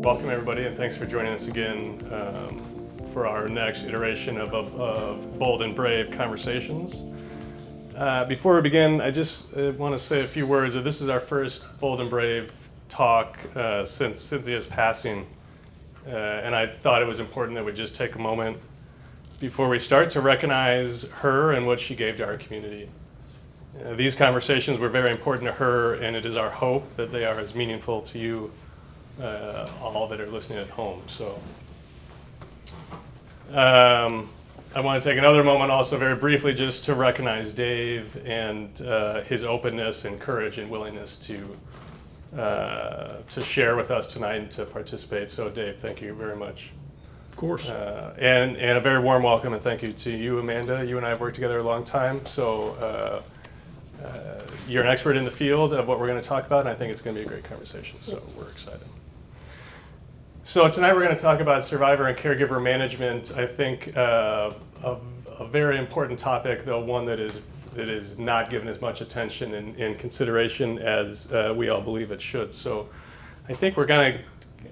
Welcome everybody, and thanks for joining us again for our next iteration of Bold and Brave Conversations. Before we begin, I just want to say a few words. This is our first Bold and Brave talk since Cynthia's passing, and I thought it was important that we just take a moment before we start to recognize her and what she gave to our community. These conversations were very important to her, and it is our hope that they are as meaningful to you all that are listening at home. So I want to take another moment also very briefly just to recognize Dave and his openness and courage and willingness to share with us tonight and to participate. So Dave, thank you very much. Of course. And a very warm welcome and thank you to you, Amanda. You and I have worked together a long time, so you're an expert in the field of what we're going to talk about, and I think it's going to be a great conversation, so we're excited. So tonight we're going to talk about survivor and caregiver management. I think a very important topic, though one that is not given as much attention and consideration as we all believe it should. So I think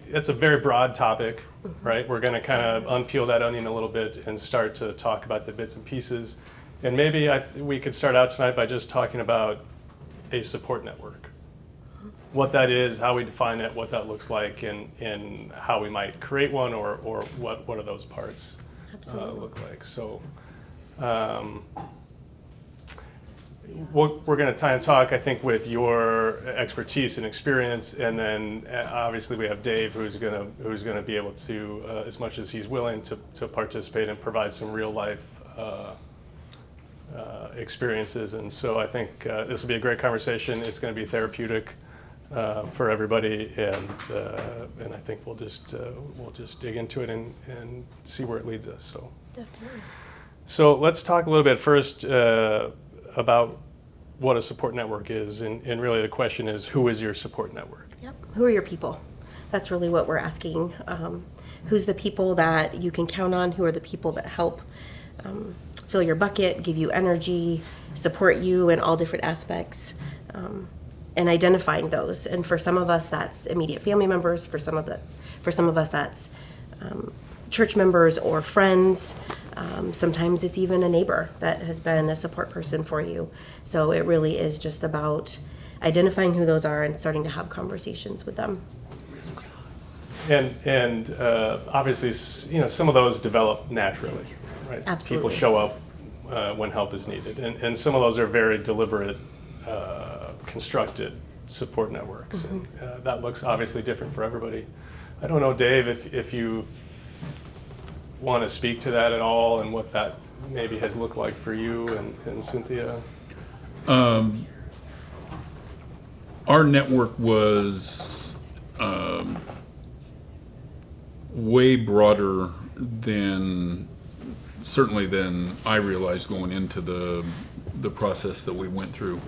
it's a very broad topic, right? We're going to kind of unpeel that onion a little bit and start to talk about the bits and pieces. And maybe we could start out tonight by just talking about a support network. What that is, how we define it, what that looks like, and how we might create one, or what are those parts look like. So we're going to talk, I think, with your expertise and experience, and then obviously we have Dave, who's going to be able to, as much as he's willing, to participate and provide some real life experiences. And so I think this will be a great conversation. It's going to be therapeutic for everybody, and I think we'll just dig into it and see where it leads us. So Definitely. So let's talk a little bit first about what a support network is, and really the question is, who is your support network? Yep. Who are your people? That's really what we're asking. Who's the people that you can count on? Who are the people that help fill your bucket, give you energy, support you in all different aspects? And identifying those. And for some of us, that's immediate family members. For some of us, that's church members or friends. Sometimes it's even a neighbor that has been a support person for you. So it really is just about identifying who those are and starting to have conversations with them. And obviously, some of those develop naturally, right? Absolutely. People show up when help is needed, and some of those are very deliberate, constructed support networks, and that looks obviously different for everybody. I don't know, Dave, if you want to speak to that at all, and what that maybe has looked like for you and Cynthia. Our network was way broader than I realized going into the process that we went through.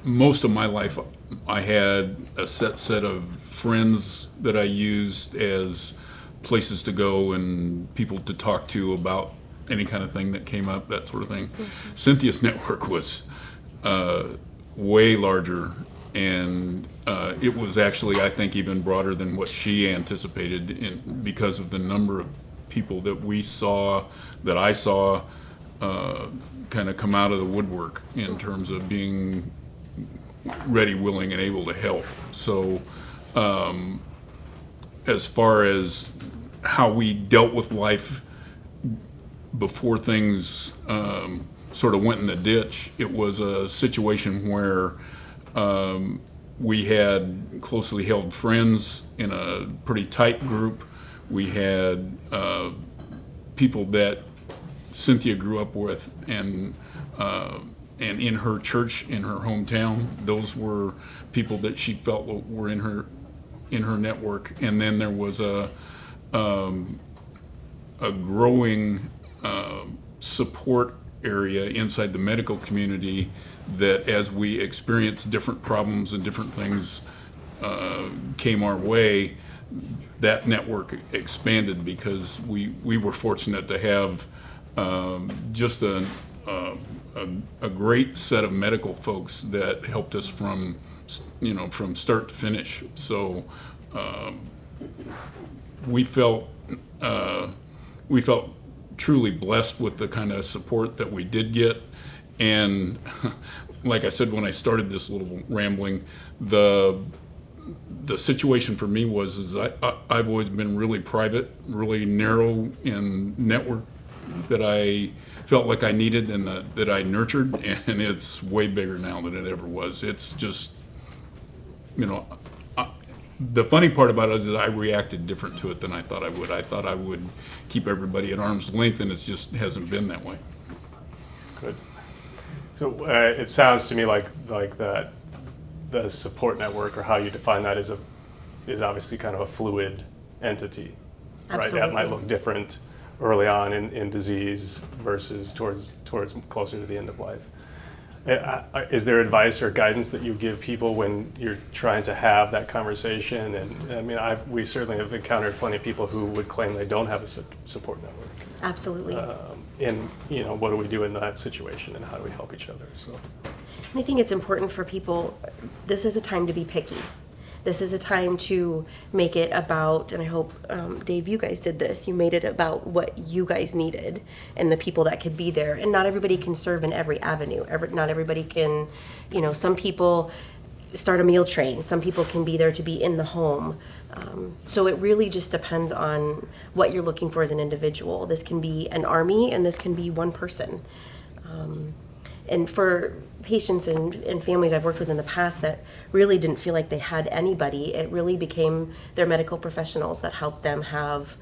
Most of my life, I had a set of friends that I used as places to go and people to talk to about any kind of thing that came up, that sort of thing. Cynthia's network was way larger, and it was actually, I think, even broader than what she anticipated, because of the number of people that I saw kind of come out of the woodwork in terms of being ready, willing, and able to help. So as far as how we dealt with life before things sort of went in the ditch, it was a situation where we had closely held friends in a pretty tight group. We had people that Cynthia grew up with, and in her church in her hometown, those were people that she felt were in her network. And then there was a growing support area inside the medical community, that as we experienced different problems and different things came our way, that network expanded, because we were fortunate to have just a great set of medical folks that helped us from from start to finish. So we felt truly blessed with the kind of support that we did get. And like I said when I started this little rambling, the situation for me was I've always been really private, really narrow in network that I felt like I needed and that I nurtured, and it's way bigger now than it ever was. It's just, the funny part about it is that I reacted different to it than I thought I would. I thought I would keep everybody at arm's length, and it just hasn't been that way. Good. So it sounds to me like that the support network, or how you define that, is obviously kind of a fluid entity, Absolutely. right? That might look different early on in disease versus towards closer to the end of life. Is there advice or guidance that you give people when you're trying to have that conversation? And I mean, we certainly have encountered plenty of people who would claim they don't have a support network. Absolutely. And what do we do in that situation, and how do we help each other? So I think it's important for people, this is a time to be picky. This is a time to make it about, and I hope, Dave, you guys did this, you made it about what you guys needed and the people that could be there. And not everybody can serve in every avenue. Not everybody can, some people start a meal train. Some people can be there to be in the home. So it really just depends on what you're looking for as an individual. This can be an army, and this can be one person. And for patients and families I've worked with in the past that really didn't feel like they had anybody, it really became their medical professionals that helped them have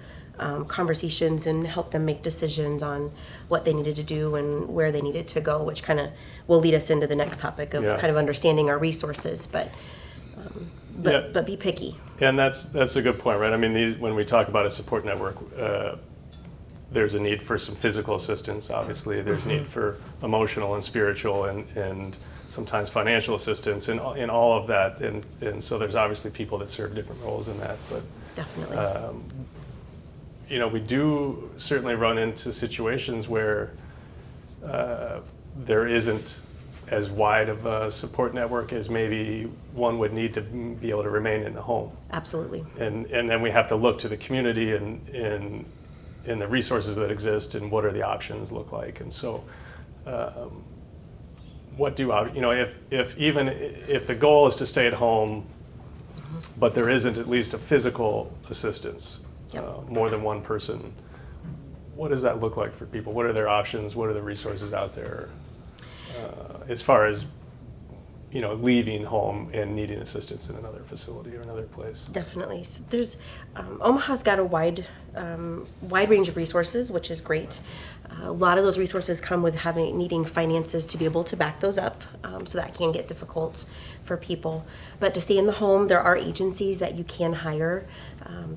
conversations and helped them make decisions on what they needed to do and where they needed to go, which kind of will lead us into the next topic of kind of understanding our resources, but be picky. And that's a good point, right? I mean, when we talk about a support network, there's a need for some physical assistance, obviously. There's need for emotional and spiritual and sometimes financial assistance in all of that. And so there's obviously people that serve different roles in that. But Definitely. We do certainly run into situations where there isn't as wide of a support network as maybe one would need to be able to remain in the home. Absolutely. And then we have to look to the community and the resources that exist, and what are the options look like. And so what do if the goal is to stay at home, but there isn't at least a physical assistance, more than one person, what does that look like for people? What are their options? What are the resources out there as far as leaving home and needing assistance in another facility or another place? Definitely. So there's Omaha's got a wide range of resources, which is great. A lot of those resources come with needing finances to be able to back those up, so that can get difficult for people. But to stay in the home, there are agencies that you can hire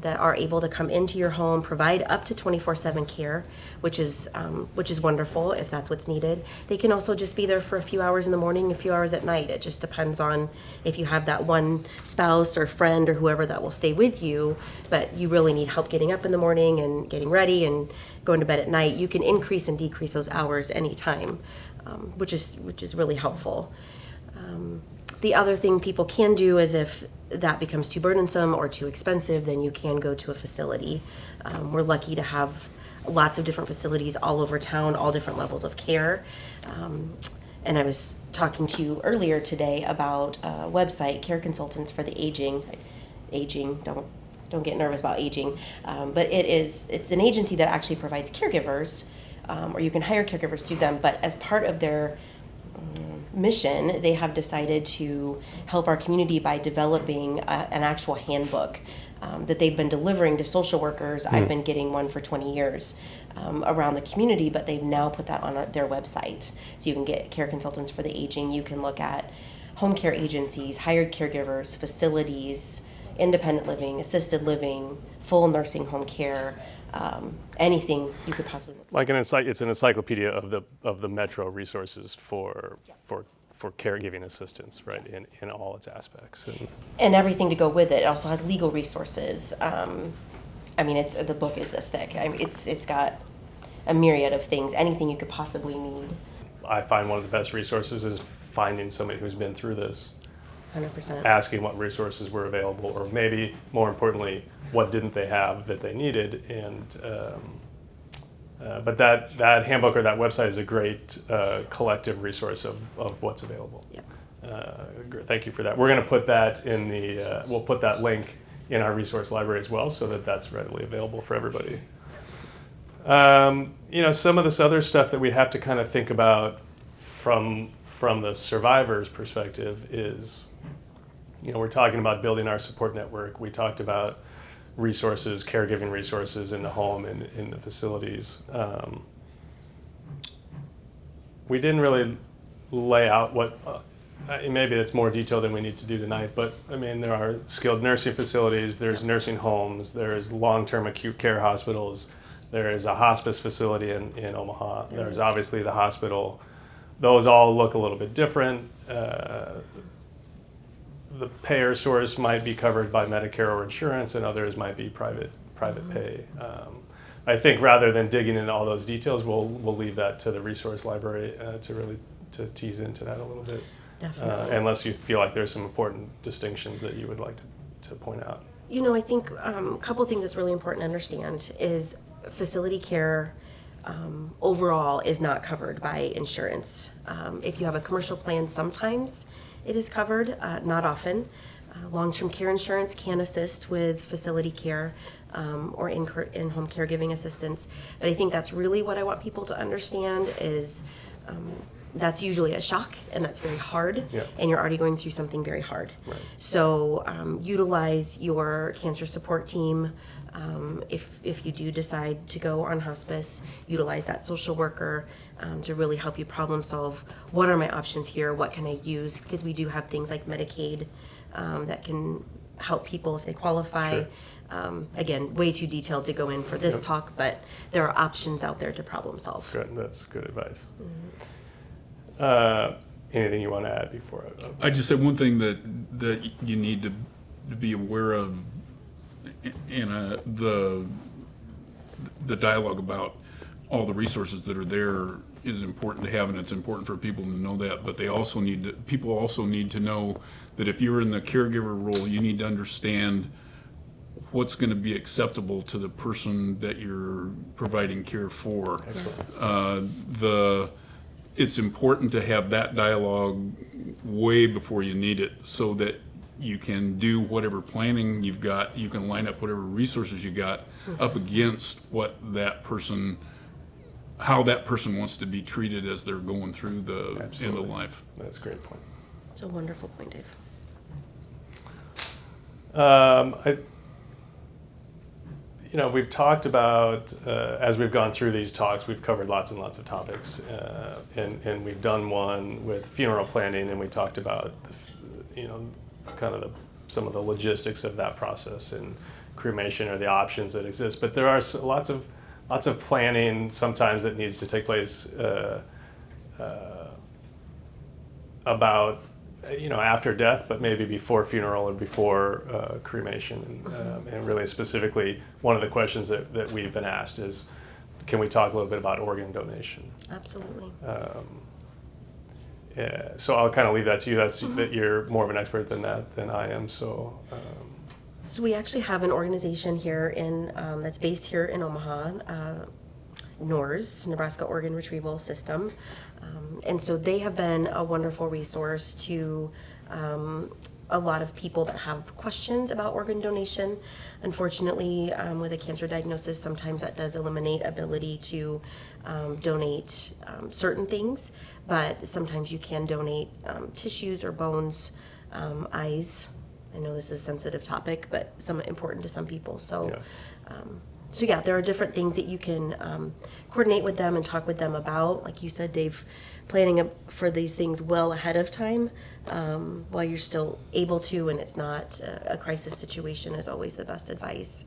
that are able to come into your home, provide up to 24/7 care, which is wonderful if that's what's needed. They can also just be there for a few hours in the morning, a few hours at night. It just depends on if you have that one spouse or friend or whoever that will stay with you, but you really need help getting up in the morning and getting ready and going to bed at night. You can increase and decrease those hours anytime, which is really helpful. The other thing people can do is if that becomes too burdensome or too expensive, then you can go to a facility. We're lucky to have lots of different facilities all over town, all different levels of care. And I was talking to you earlier today about a website, Care Consultants for the Aging. Don't get nervous about aging. But it's an agency that actually provides caregivers, or you can hire caregivers through them. But as part of their mission, they have decided to help our community by developing an actual handbook that they've been delivering to social workers. I've been getting one for 20 years around the community, but they've now put that on their website. So you can get Care Consultants for the Aging. You can look at home care agencies, hired caregivers, facilities, independent living, assisted living, full nursing home care, anything you could possibly look at. Like it's an encyclopedia of the metro resources for caregiving assistance, right? Yes. In all its aspects. And everything to go with it. It also has legal resources. The book is this thick. It's got a myriad of things, anything you could possibly need. I find one of the best resources is finding somebody who's been through this 100%. asking what resources were available, or maybe more importantly, what didn't they have that they needed. And but that handbook or that website is a great collective resource of what's available. Yeah. Thank you for that. We're going to put that in the, we'll put that link in our resource library as well, so that that's readily available for everybody. Some of this other stuff that we have to kind of think about from the survivor's perspective is, we're talking about building our support network. We talked about resources, caregiving resources in the home and in the facilities. We didn't really lay out what, maybe it's more detail than we need to do tonight, but there are skilled nursing facilities, there's nursing homes, there's long-term acute care hospitals, there is a hospice facility in Omaha, there's obviously the hospital. Those all look a little bit different. The payer source might be covered by Medicare or insurance, and others might be private pay. I think rather than digging into all those details, we'll leave that to the resource library to tease into that a little bit. Definitely. Unless you feel like there's some important distinctions that you would like to point out. I think a couple of things that's really important to understand is facility care overall is not covered by insurance. If you have a commercial plan, sometimes it is covered, not often. Long-term care insurance can assist with facility care or in-home caregiving assistance. But I think that's really what I want people to understand is that's usually a shock, and that's very hard, and you're already going through something very hard. Right. So utilize your cancer support team. If you do decide to go on hospice, utilize that social worker to really help you problem solve. What are my options here? What can I use? Because we do have things like Medicaid that can help people if they qualify. Sure. Again, way too detailed to go in for this talk, but there are options out there to problem solve. Good, that's good advice. Anything you want to add before I just said one thing that you need to be aware of in the dialogue about all the resources that are there is important to have, and it's important for people to know that. But people also need to know that if you're in the caregiver role, you need to understand what's going to be acceptable to the person that you're providing care for. Yes. It's important to have that dialogue way before you need it, so that you can do whatever planning you've got, you can line up whatever resources you got up against how that person wants to be treated as they're going through the end of life. That's a great point. It's a wonderful point, Dave. We've talked about, as we've gone through these talks, we've covered lots and lots of topics, and we've done one with funeral planning, and we talked about, some of the logistics of that process and cremation or the options that exist. But there are lots of planning sometimes that needs to take place about after death, but maybe before funeral or before cremation. And really specifically, one of the questions that we've been asked is, can we talk a little bit about organ donation? Absolutely. So I'll kind of leave that to you. That you're more of an expert than I am. So we actually have an organization here that's based here in Omaha, NORS, Nebraska Organ Retrieval System. And so they have been a wonderful resource to a lot of people that have questions about organ donation. Unfortunately, with a cancer diagnosis, sometimes that does eliminate ability to donate certain things, but sometimes you can donate tissues or bones, eyes. I know this is a sensitive topic, but important to some people. So. Yeah. There are different things that you can coordinate with them and talk with them about. Like you said, Dave, planning for these things well ahead of time while you're still able to, and it's not a crisis situation is always the best advice.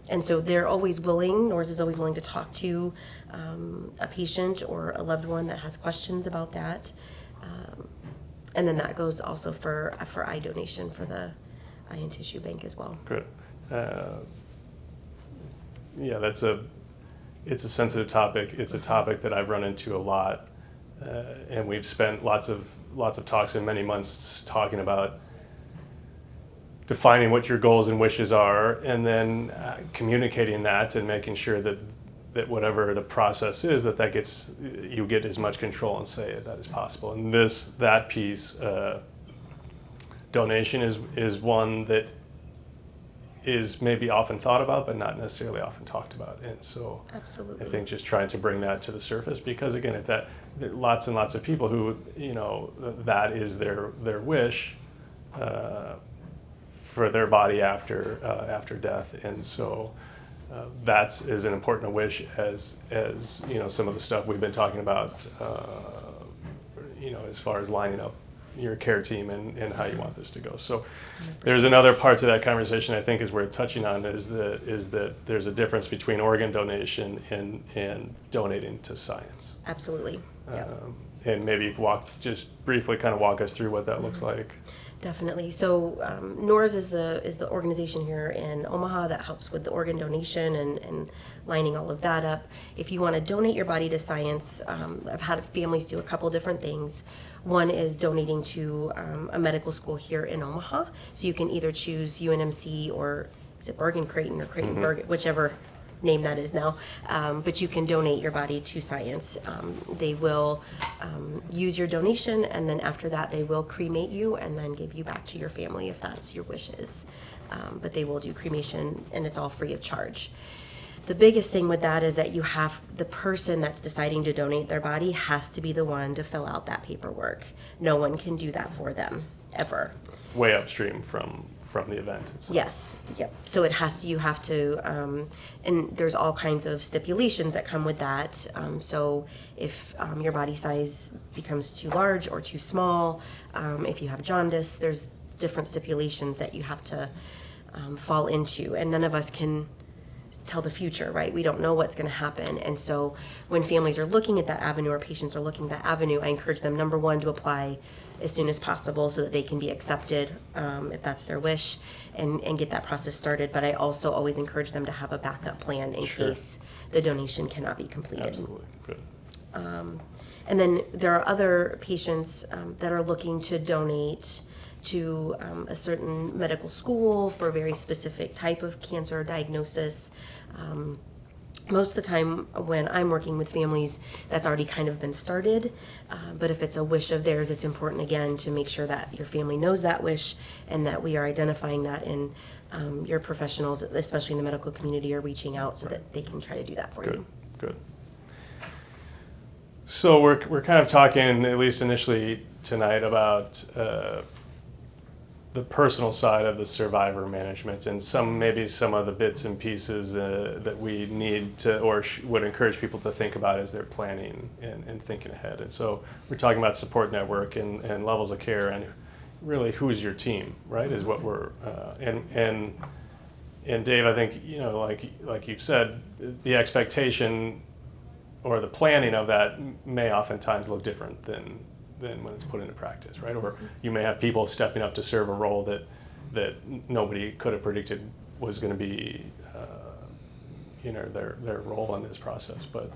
And so they're always willing, NORS is always willing to talk to a patient or a loved one that has questions about that. And then that goes also for eye donation for the eye and tissue bank as well. Good. It's a sensitive topic. It's a topic that I've run into a lot, and we've spent lots of lots of talks and many months talking about defining what your goals and wishes are, and then communicating that and making sure that whatever the process is, that gets, you get as much control and say that as possible. And that piece, donation is one that is maybe often thought about, but not necessarily often talked about. And so Absolutely. I think just trying to bring that to the surface, because again, if lots and lots of people who, that is their wish, for their body after death. And so that's as an important a wish as some of the stuff we've been talking about, as far as lining up your care team and how you want this to go. So 100%. there's another part to that conversation I think is worth touching on, is that there's a difference between organ donation and donating to science. Absolutely. Yep. And maybe just briefly kind of walk us through what that looks like. Definitely. So NORS is the organization here in Omaha that helps with the organ donation and lining all of that up. If you want to donate your body to science, I've had families do a couple different things. One is donating to a medical school here in Omaha. So you can either choose UNMC, or is it Bergen Creighton or Creighton Bergen, whichever name that is now, but you can donate your body to science. They will use your donation, and then after that they will cremate you and then give you back to your family if that's your wishes. But they will do cremation, and it's all free of charge. The biggest thing with that is that the person that's deciding to donate their body has to be the one to fill out that paperwork. No one can do that for them, ever. Way upstream from the event itself. Yes, yep. So you have to, and there's all kinds of stipulations that come with that. So if your body size becomes too large or too small, if you have jaundice, there's different stipulations that you have to fall into, and none of us can tell the future, right? We don't know what's going to happen. And so when families are looking at that avenue, or patients are looking at that avenue, I encourage them, number one, to apply as soon as possible so that they can be accepted, if that's their wish, and get that process started. But I also always encourage them to have a backup plan in case the donation cannot be completed. Absolutely. Good. And then there are other patients that are looking to donate to a certain medical school for a very specific type of cancer diagnosis. Most of the time when I'm working with families, that's already kind of been started. But if it's a wish of theirs, it's important, again, to make sure that your family knows that wish and that we are identifying that, and your professionals, especially in the medical community, are reaching out so that they can try to do that for you. Good. So we're kind of talking, at least initially tonight, about the personal side of the survivor management, and maybe some of the bits and pieces that we need to, or would encourage people to think about as they're planning and thinking ahead. And so we're talking about support network and levels of care, and really who's your team, right, is what we're, and Dave, I think, like you've said, the expectation or the planning of that may oftentimes look different than when it's put into practice, right? Or you may have people stepping up to serve a role that nobody could have predicted was going to be, their role in this process. But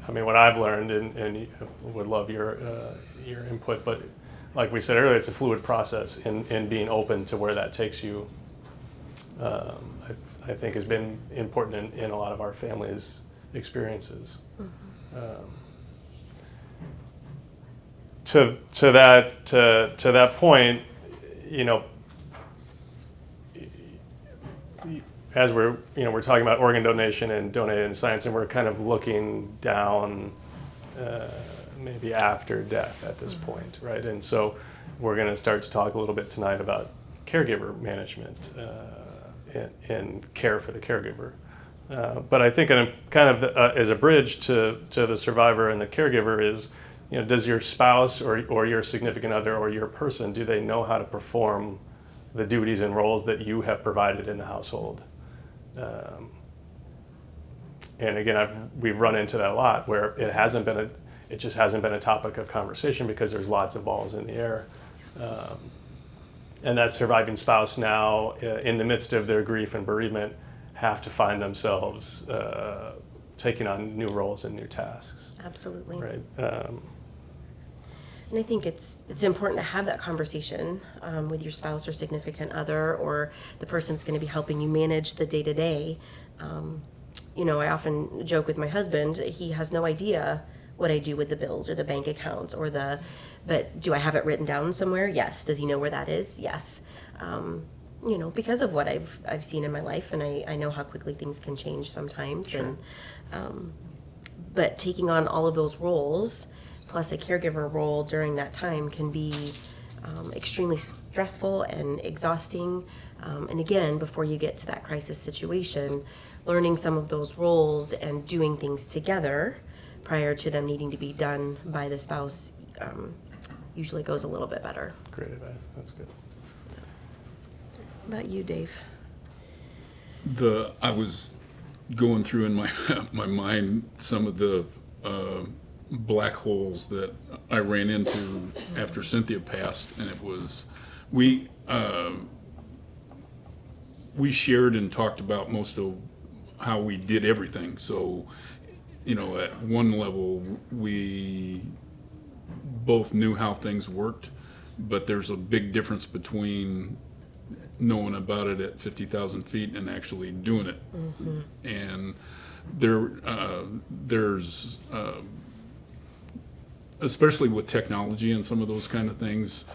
I mean, what I've learned, and would love your input, but like we said earlier, it's a fluid process, and being open to where that takes you, I think has been important in a lot of our families' experiences. To that point, as we're talking about organ donation and donating to science, and we're kind of looking down maybe after death at this point, right? And so we're going to start to talk a little bit tonight about caregiver management and care for the caregiver. But I think kind of as a bridge to the survivor and the caregiver is, does your spouse or your significant other or your person, do they know how to perform the duties and roles that you have provided in the household? And again, we've run into that a lot, where it just hasn't been a topic of conversation because there's lots of balls in the air. And that surviving spouse now, in the midst of their grief and bereavement, have to find themselves taking on new roles and new tasks. Absolutely. Right. And I think it's important to have that conversation with your spouse or significant other, or the person's going to be helping you manage the day-to-day. I often joke with my husband, he has no idea what I do with the bills or the bank accounts but do I have it written down somewhere? Yes. Does he know where that is? Yes. Because of what I've seen in my life, and I know how quickly things can change sometimes. Sure. But taking on all of those roles, plus a caregiver role during that time, can be extremely stressful and exhausting. And again, before you get to that crisis situation, learning some of those roles and doing things together prior to them needing to be done by the spouse usually goes a little bit better. Great advice. That's good. How about you, Dave? I was going through in my mind some of the black holes that I ran into after Cynthia passed, and it was we shared and talked about most of how we did everything. So, at one level, we both knew how things worked, but there's a big difference between knowing about it at 50,000 feet and actually doing it. Mm-hmm. And there's especially with technology and some of those kind of things,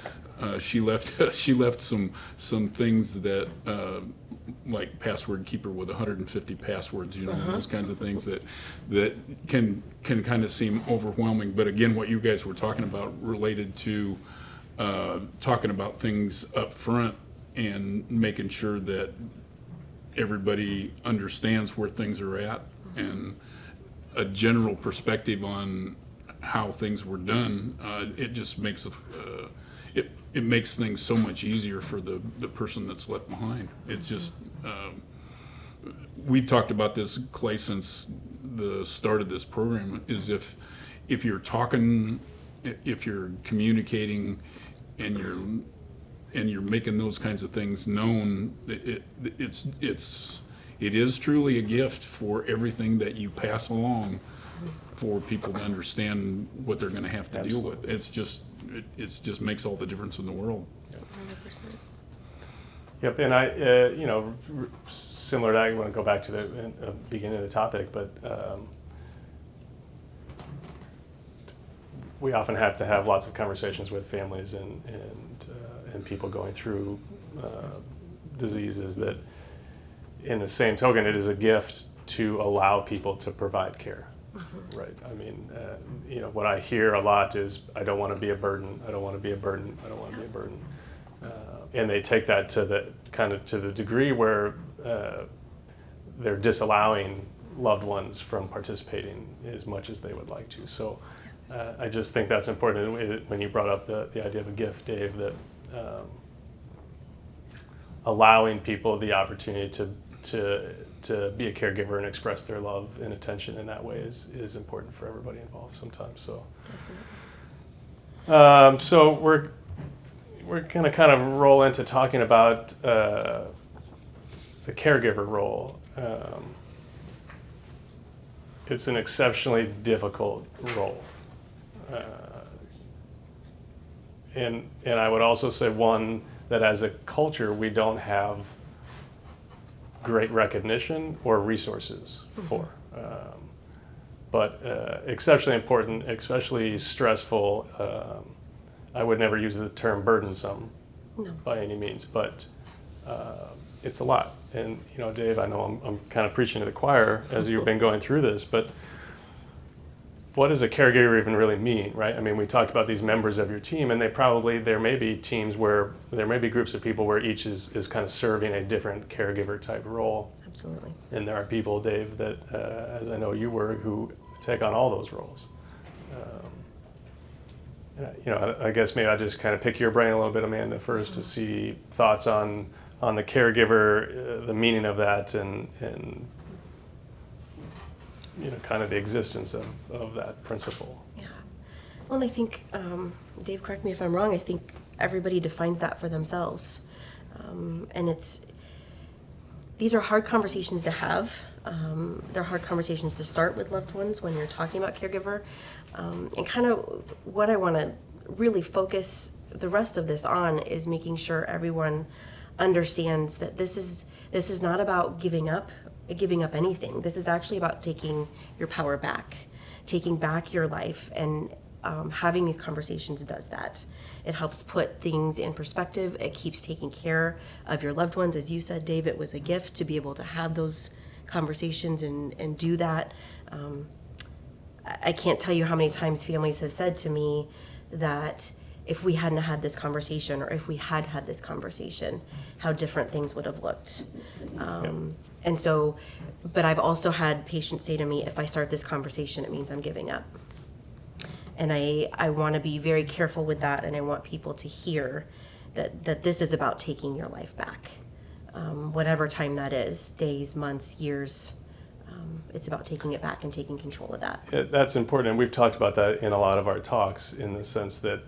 she left some things that like password keeper with 150 passwords, those kinds of things that can kind of seem overwhelming. But again, what you guys were talking about related to talking about things up front and making sure that everybody understands where things are at, and a general perspective on how things were done, it just makes it makes things so much easier for the person that's left behind. It's just we've talked about this, Clay, since the start of this program, is if you're talking, if you're communicating, and you're making those kinds of things known, it is truly a gift for everything that you pass along, for people to understand what they're going to have to deal with. It just makes all the difference in the world. 100%. Yep, and I, similar to that, I want to go back to the beginning of the topic, but we often have to have lots of conversations with families and people going through diseases that, in the same token, it is a gift to allow people to provide care. Mm-hmm. Right. I mean, what I hear a lot is, I don't want to be a burden. I don't want to be a burden. I don't want to be a burden. And they take that to the degree where they're disallowing loved ones from participating as much as they would like to. So I just think that's important. When you brought up the idea of a gift, Dave, that allowing people the opportunity to be a caregiver and express their love and attention in that way is important for everybody involved sometimes. So, so we're going to kind of roll into talking about the caregiver role. It's an exceptionally difficult role. And I would also say one that as a culture we don't have great recognition or resources for. But exceptionally important, especially stressful. I would never use the term burdensome by any means, but it's a lot. And Dave, I know I'm kind of preaching to the choir as you've been going through this, but what does a caregiver even really mean, right? I mean, we talked about these members of your team, and there may be teams where there may be groups of people where each is kind of serving a different caregiver type role. Absolutely. And there are people, Dave, that as I know you were, who take on all those roles. I guess maybe I just kind of pick your brain a little bit, Amanda, first, to see thoughts on the caregiver, the meaning of that, and kind of the existence of that principle. Yeah. Well, and I think, Dave, correct me if I'm wrong, I think everybody defines that for themselves. And these are hard conversations to have. They're hard conversations to start with loved ones when you're talking about caregiver. And kind of what I want to really focus the rest of this on is making sure everyone understands that this is not about giving up anything. This is actually about taking your power back, taking back your life, and having these conversations does that. It helps put things in perspective. It keeps taking care of your loved ones. As you said, Dave, it was a gift to be able to have those conversations and do that. I can't tell you how many times families have said to me that if we hadn't had this conversation, or if we had had this conversation, how different things would have looked. And so, but I've also had patients say to me, if I start this conversation, it means I'm giving up. And I want to be very careful with that, and I want people to hear that this is about taking your life back. Whatever time that is, days, months, years, it's about taking it back and taking control of that. Yeah, that's important, and we've talked about that in a lot of our talks, in the sense that,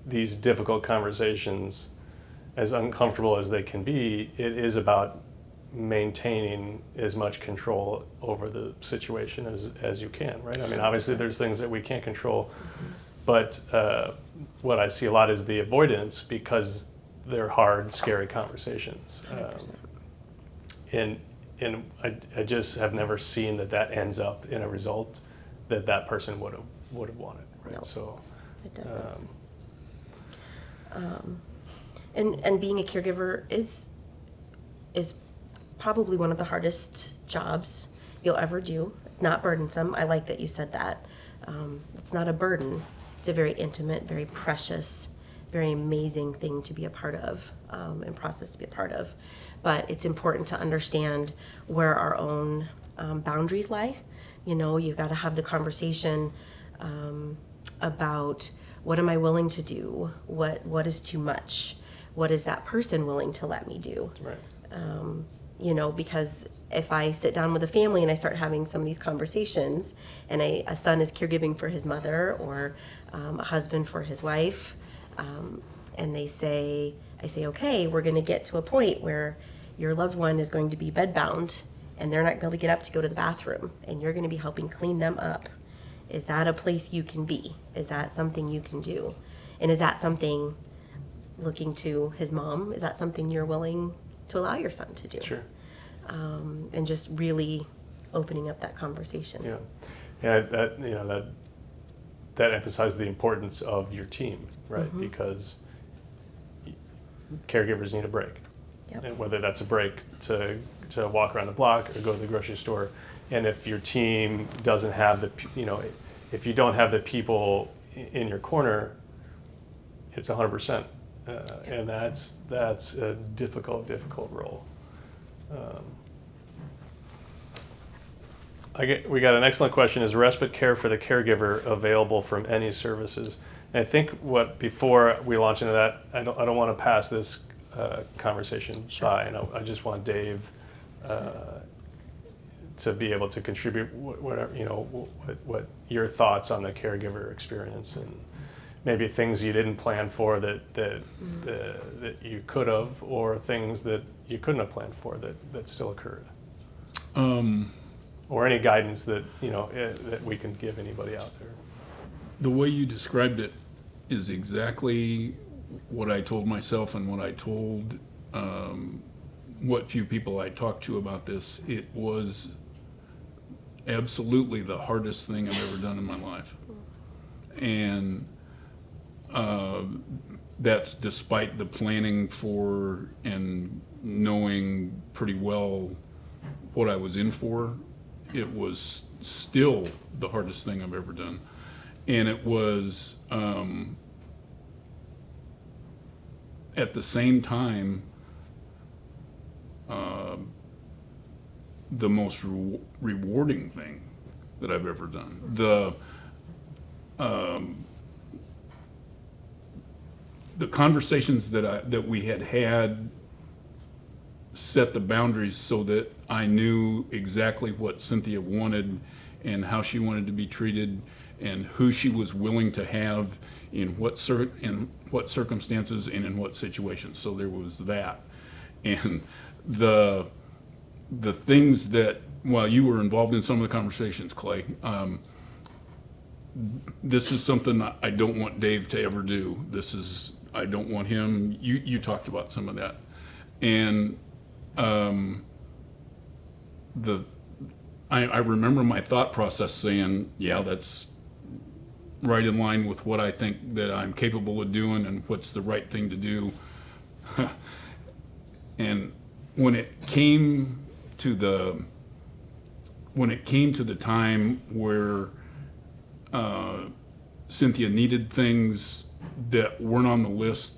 these difficult conversations, as uncomfortable as they can be, it is about maintaining as much control over the situation as you can, right? I mean, obviously there's things that we can't control, but what I see a lot is the avoidance, because they're hard, scary conversations. And I just have never seen that ends up in a result that person would have wanted, right? No, so it doesn't. And being a caregiver is probably one of the hardest jobs you'll ever do. Not burdensome. I like that you said that. It's not a burden. It's a very intimate, very precious, very amazing thing to be a part of, and process to be a part of. But it's important to understand where our own boundaries lie. You've got to have the conversation about, what am I willing to do? What is too much? What is that person willing to let me do? right. Because if I sit down with a family and I start having some of these conversations, and a son is caregiving for his mother, or a husband for his wife, and I say, okay, we're going to get to a point where your loved one is going to be bedbound, and they're not going to be able to get up to go to the bathroom, and you're going to be helping clean them up. Is that a place you can be? Is that something you can do? And is that something, looking to his mom, is that something you're willing to allow your son to do? Sure. And just really opening up that conversation. Yeah, that emphasizes the importance of your team, right? Mm-hmm. Because caregivers need a break. Yep. And whether that's a break to walk around the block or go to the grocery store. And if your team doesn't have if you don't have the people in your corner, it's 100%. And that's a difficult role. We got an excellent question. Is respite care for the caregiver available from any services? And I think before we launch into that, I don't want to pass this conversation by. And I just want Dave to be able to contribute whatever, what your thoughts on the caregiver experience, and maybe things you didn't plan for that you could have, or things that you couldn't have planned for that still occurred. Or any guidance that that we can give anybody out there. The way you described it is exactly what I told myself, and what I told what few people I talked to about this. It was absolutely the hardest thing I've ever done in my life. And that's despite the planning for and knowing pretty well what I was in for. It was still the hardest thing I've ever done. And it was, at the same time, the most rewarding thing that I've ever done. The conversations that we had set the boundaries so that I knew exactly what Cynthia wanted and how she wanted to be treated and who she was willing to have in what circumstances and in what situations. So there was that. And the things that, while you were involved in some of the conversations, Clay, this is something I don't want Dave to ever do. I don't want him. You talked about some of that, and I remember my thought process saying, yeah, that's right in line with what I think that I'm capable of doing and what's the right thing to do. And when it came to the time where Cynthia needed things that weren't on the list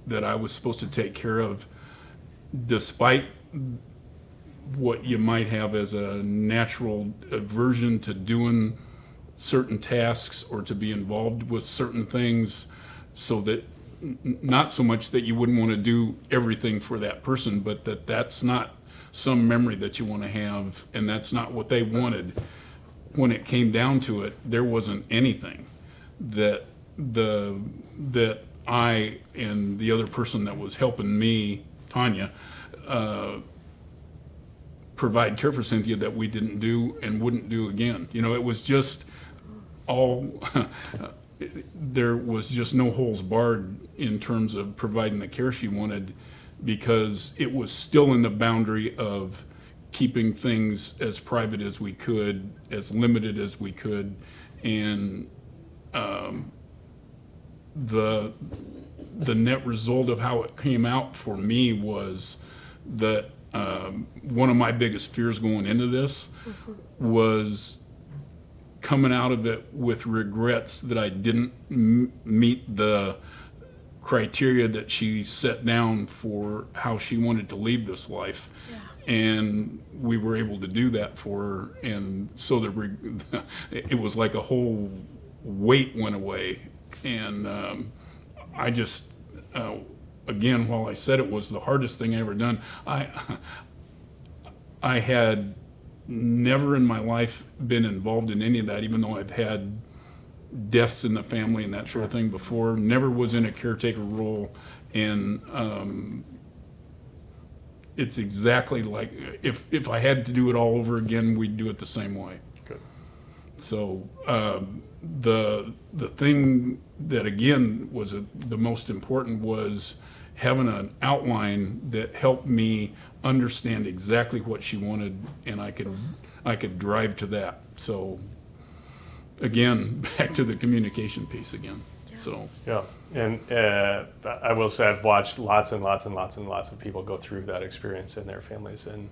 that I was supposed to take care of, despite what you might have as a natural aversion to doing certain tasks or to be involved with certain things, so that not so much that you wouldn't want to do everything for that person, but that's not some memory that you want to have, and that's not what they wanted. When it came down to it, there wasn't anything that I and the other person that was helping me, Tanya, provide care for Cynthia that we didn't do and wouldn't do again. It was just all, there was just no holes barred in terms of providing the care she wanted, because it was still in the boundary of keeping things as private as we could, as limited as we could, and the net result of how it came out for me was that one of my biggest fears going into this was coming out of it with regrets that I didn't meet the criteria that she set down for how she wanted to leave this life. Yeah. And we were able to do that for her, and so it was like a whole weight went away. And I just again, while I said it was the hardest thing I ever done, I had never in my life been involved in any of that, even though I've had deaths in the family and that sort of thing before. Never was in a caretaker role, and it's exactly like if I had to do it all over again, we'd do it the same way. Good. So the thing that again was the most important was having an outline that helped me understand exactly what she wanted, and I could drive to that. So again, back to the communication piece again. Yeah. So yeah, and I will say I've watched lots and lots and lots and lots of people go through that experience in their families, and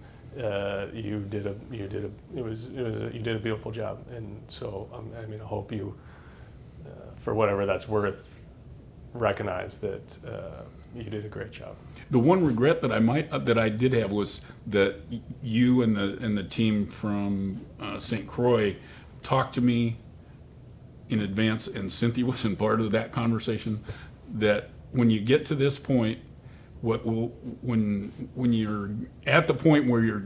you did a beautiful job. And so I hope you, for whatever that's worth, recognize that you did a great job. The one regret that I did have was that you and the team from St. Croix talked to me in advance, and Cynthia wasn't part of that conversation, that when you get to this point, when you're at the point where you're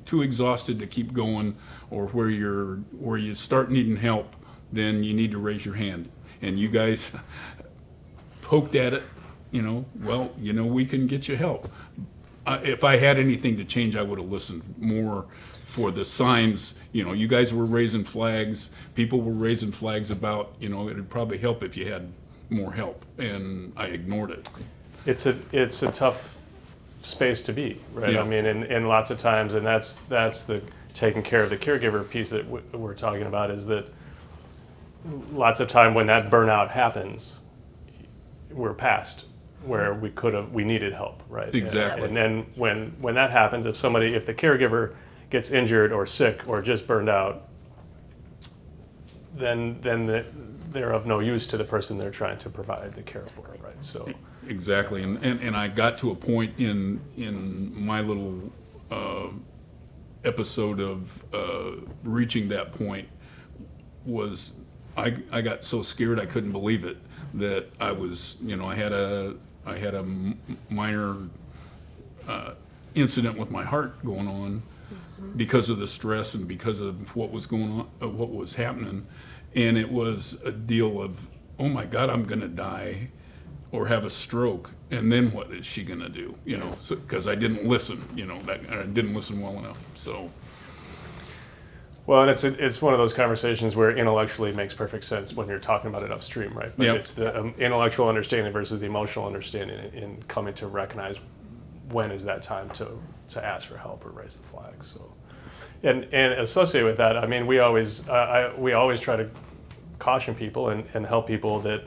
too exhausted to keep going, or where you start needing help, then you need to raise your hand. And you guys poked at it, we can get you help. If I had anything to change, I would have listened more for the signs. You guys were raising flags. People were raising flags about, it'd probably help if you had more help, and I ignored it. It's a tough space to be, right? Yes. And lots of times, and that's the taking care of the caregiver piece that we're talking about, is that lots of time when that burnout happens, we're past where we needed help, right? Exactly. And then when that happens, if the caregiver gets injured or sick or just burned out, then they're of no use to the person they're trying to provide the care for, right? So exactly, and I got to a point in my little episode of reaching that point was I got so scared I couldn't believe it, that I was, I had a minor incident with my heart going on because of the stress and because of what was going on, what was happening. And it was a deal of, oh my God, I'm going to die or have a stroke. And then what is she going to do? Because I didn't listen, I didn't listen well enough. So Well, and it's one of those conversations where intellectually it makes perfect sense when you're talking about it upstream, right? But Yep. it's the intellectual understanding versus the emotional understanding in coming to recognize when is that time to ask for help or raise the flag. So, and associated with that, I mean, we always try to caution people and help people that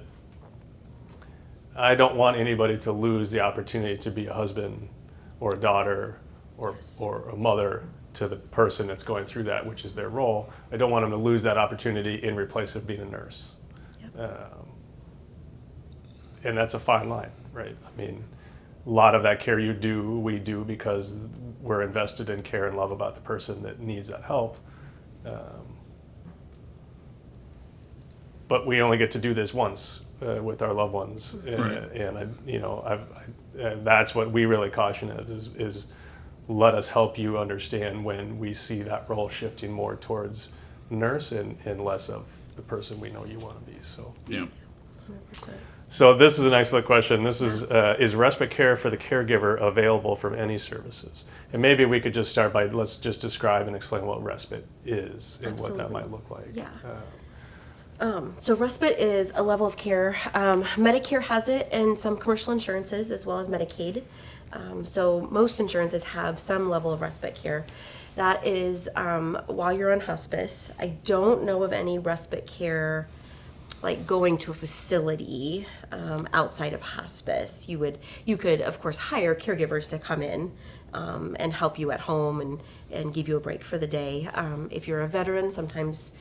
I don't want anybody to lose the opportunity to be a husband or a daughter or Yes. or a mother to the person that's going through that, which is their role. I don't want them to lose that opportunity in replace of being a nurse. Yep. And that's a fine line, right? I mean, a lot of that care we do because we're invested in care and love about the person that needs that help. But we only get to do this once with our loved ones, Right. and that's what we really caution is let us help you understand when we see that role shifting more towards nurse and less of the person we know you want to be. So. Yeah. 100%. So this is an excellent question. This is respite care for the caregiver available from any services? And maybe we could just start by, let's just describe and explain what respite is and what that Absolutely. might look like. Yeah. So respite is a level of care. Medicare has it and some commercial insurances as well as Medicaid. So most insurances have some level of respite care. That is while you're on hospice. I don't know of any respite care like going to a facility outside of hospice. You could of course hire caregivers to come in and help you at home and give you a break for the day. If you're a veteran, sometimes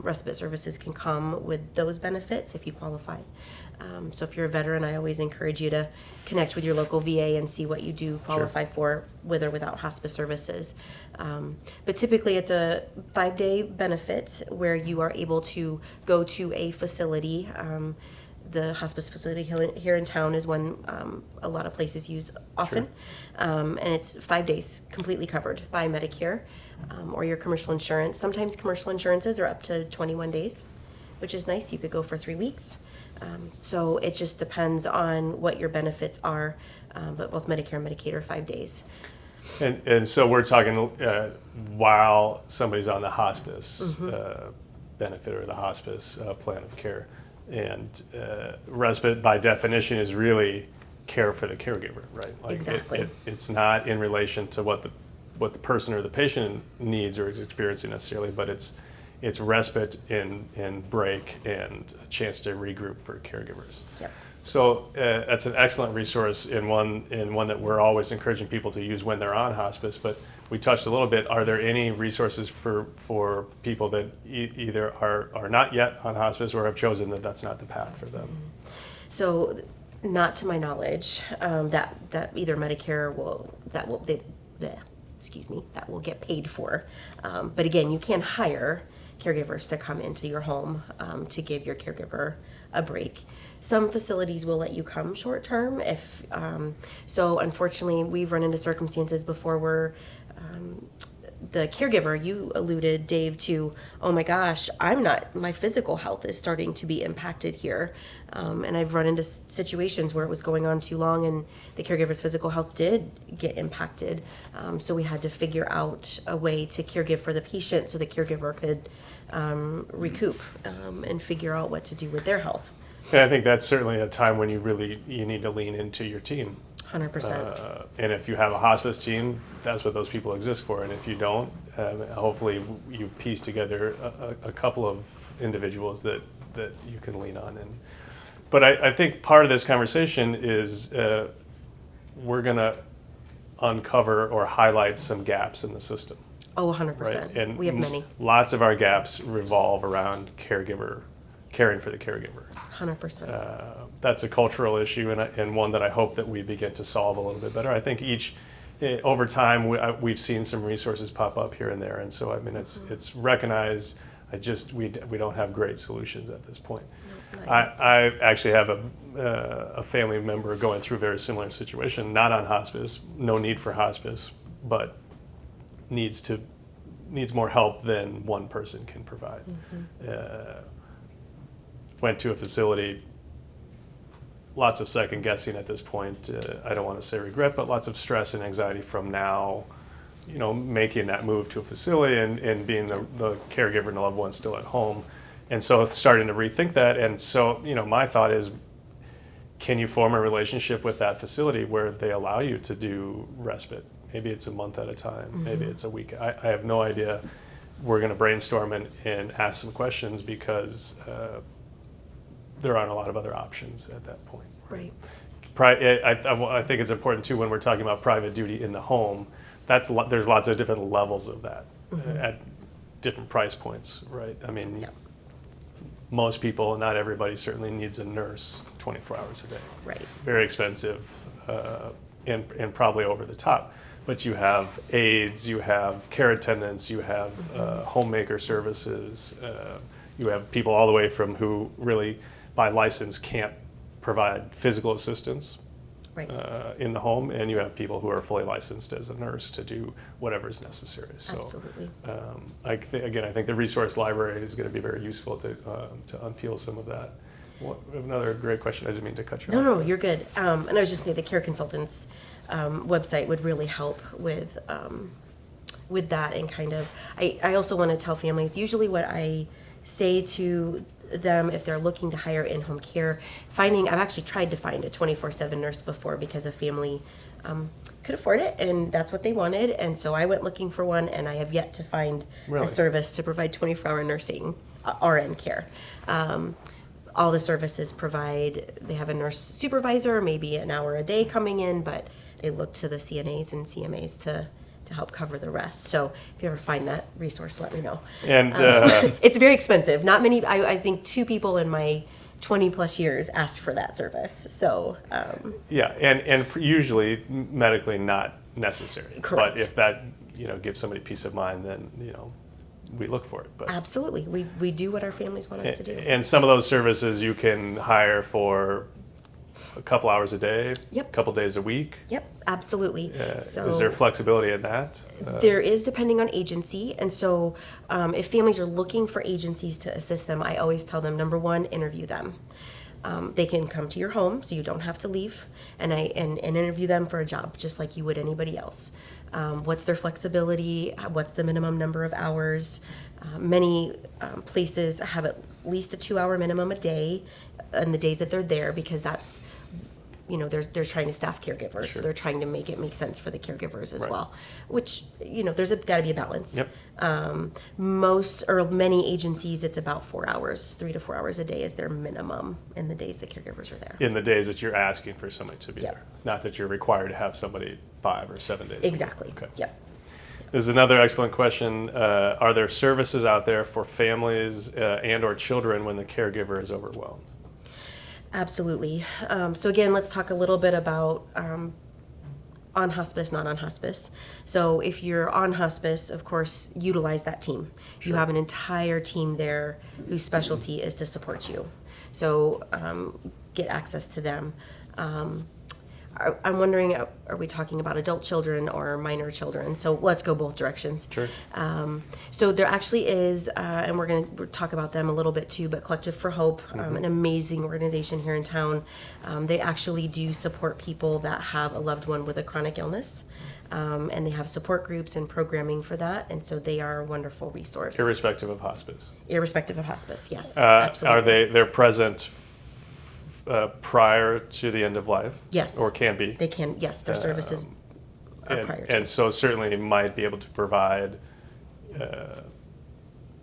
respite services can come with those benefits if you qualify. So if you're a veteran, I always encourage you to connect with your local VA and see what you do qualify for with or without hospice services. But typically it's a 5-day benefit where you are able to go to a facility. The hospice facility here in town is one a lot of places use often. And it's 5 days completely covered by Medicare or your commercial insurance. Sometimes commercial insurances are up to 21 days, which is nice. You could go for 3 weeks. So it just depends on what your benefits are, but both Medicare and Medicaid are 5 days. And so we're talking while somebody's on the hospice benefit or the hospice plan of care. And respite, by definition, is really care for the caregiver, right? Like Exactly. It's not in relation to what the person or the patient needs or is experiencing necessarily, but it's respite and break and a chance to regroup for caregivers. Yep. So that's an excellent resource and one that we're always encouraging people to use when they're on hospice. But we touched a little bit. Are there any resources for people that either are not yet on hospice or have chosen that that's not the path for them? So, not to my knowledge, that either Medicare that will get paid for. But again, you can hire caregivers to come into your home to give your caregiver a break. Some facilities will let you come short term if so unfortunately we've run into circumstances before where the caregiver, you alluded, Dave, to, oh my gosh, my physical health is starting to be impacted here. And I've run into situations where it was going on too long and the caregiver's physical health did get impacted. So we had to figure out a way to caregive for the patient so the caregiver could recoup and figure out what to do with their health. And I think that's certainly a time when you need to lean into your team. 100%. And if you have a hospice team, that's what those people exist for. And if you don't, hopefully you piece together a couple of individuals that you can lean on. But I think part of this conversation is we're going to uncover or highlight some gaps in the system. Oh, 100%. Right? And we have many. Lots of our gaps revolve around caring for the caregiver. 100%. That's a cultural issue and one that I hope that we begin to solve a little bit better. I think over time we've seen some resources pop up here and there, and so I mean it's recognized. We don't have great solutions at this point. Nope, I actually have a family member going through a very similar situation, not on hospice, no need for hospice, but needs more help than one person can provide. Went to a facility, lots of second guessing at this point. I don't want to say regret, but lots of stress and anxiety from now making that move to a facility and being the caregiver and the loved one still at home. And so starting to rethink that. And so, my thought is, can you form a relationship with that facility where they allow you to do respite? Maybe it's a month at a time. Maybe it's a week. I have no idea. We're going to brainstorm and ask some questions because there aren't a lot of other options at that point. Right. I think it's important too when we're talking about private duty in the home. There's lots of different levels of that at different price points, right? I mean, most people, not everybody, certainly needs a nurse 24 hours a day. Right. Very expensive and probably over the top. But you have aides, you have care attendants, you have homemaker services, you have people all the way from who really by license can't provide physical assistance Right. in the home, and you have people who are fully licensed as a nurse to do whatever is necessary. So, Absolutely. I think the resource library is going to be very useful to unpeel some of that. Another great question. I didn't mean to cut you off. No, you're good. And I was just saying the Care Consultants website would really help with that, and kind of. I also want to tell families usually what I say to them if they're looking to hire in-home care. I've actually tried to find a 24/7 nurse before because a family could afford it and that's what they wanted, and so I went looking for one, and I have yet to find Really? a service to provide 24-hour nursing RN care. All the services they have a nurse supervisor, maybe an hour a day coming in, but they look to the CNAs and CMAs to help cover the rest. So if you ever find that resource, let me know. And It's very expensive. Not many, I think 2 people in my 20 plus years asked for that service. So and usually medically not necessary. Correct. But if that gives somebody peace of mind, then we look for it. But absolutely, we do what our families want us to do. And some of those services you can hire for a couple hours a day, Yep. a couple days a week. Yep, absolutely. So Is there flexibility in that? there is, depending on agency. And so if families are looking for agencies to assist them, I always tell them, number one, interview them. They can come to your home, so you don't have to leave, and interview them for a job, just like you would anybody else. What's their flexibility? What's the minimum number of hours? Many places have at least a 2-hour minimum a day on the days that they're there, because that's, they're trying to staff caregivers. Sure. So they're trying to make it make sense for the caregivers as Right. well, which, there's got to be a balance. Yep. Most or many agencies, it's about 4 hours, 3 to 4 hours a day is their minimum in the days the caregivers are there. In the days that you're asking for somebody to be Yep. there, not that you're required to have somebody 5 or 7 days. a week. Exactly. Okay. Yep. This is another excellent question. Are there services out there for families and or children when the caregiver is overwhelmed? Absolutely. So again, let's talk a little bit about on hospice, not on hospice. So if you're on hospice, of course, utilize that team. You have an entire team there whose specialty is to support you. So get access to them. I'm wondering, are we talking about adult children or minor children? So let's go both directions. Sure. So there actually is, and we're going to talk about them a little bit too, but Collective for Hope, an amazing organization here in town. They actually do support people that have a loved one with a chronic illness. And they have support groups and programming for that. And so they are a wonderful resource. Irrespective of hospice. Irrespective of hospice, yes. Absolutely. They're present prior to the end of life? Yes. Or can be? They can, yes, their services are prior to. And so certainly might be able to provide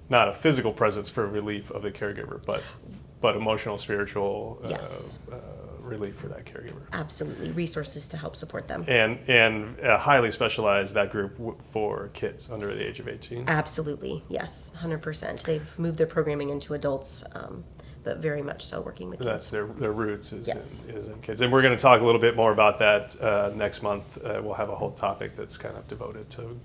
not a physical presence for relief of the caregiver, but emotional, spiritual Yes. Relief for that caregiver. Absolutely. Resources to help support them. And highly specialized, that group for kids under the age of 18? Absolutely, yes, 100%. They've moved their programming into adults, but very much so working with That's kids. their roots is, Yes. is in kids. And we're going to talk a little bit more about that next month. We'll have a whole topic that's kind of devoted to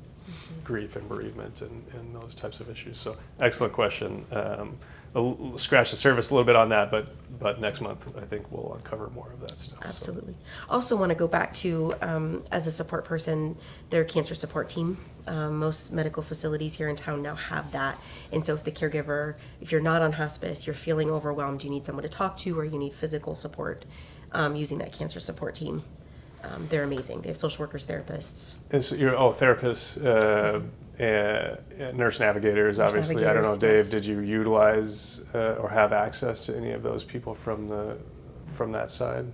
grief and bereavement and those types of issues. So excellent question. Scratch the surface a little bit on that, but next month I think we'll uncover more of that stuff. Absolutely. Also want to go back to, as a support person, their cancer support team. Most medical facilities here in town now have that. And so if the caregiver, if you're not on hospice, you're feeling overwhelmed, you need someone to talk to, or you need physical support, using that cancer support team they're amazing. They have social workers, therapists. And so therapists, nurse navigators, obviously. I don't know, Dave, Yes. did you utilize or have access to any of those people from that side?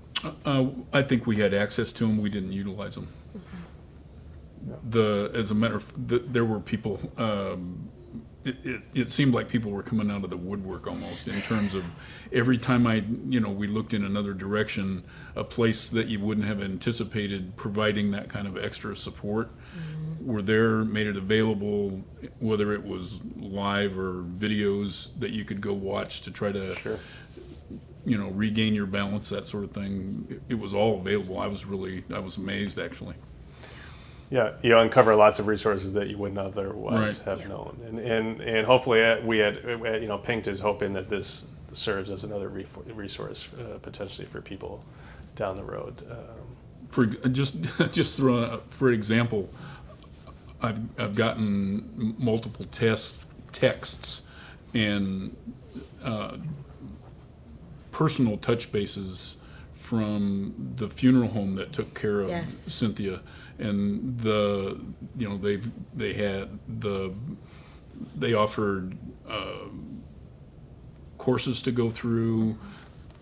I think we had access to them. We didn't utilize them. As a matter of, there were people. It seemed like people were coming out of the woodwork almost in terms of every time we looked in another direction, a place that you wouldn't have anticipated providing that kind of extra support were there, made it available, whether it was live or videos that you could go watch to try to Sure. Regain your balance, that sort of thing. It was all available. I was amazed, actually. Yeah, you uncover lots of resources that you wouldn't otherwise Right. have known, and hopefully we had Pinked is hoping that this serves as another resource potentially for people down the road. For just throwing out, for example, I've gotten multiple texts and personal touch bases from the funeral home that took care of Yes. Cynthia, and they offered courses to go through,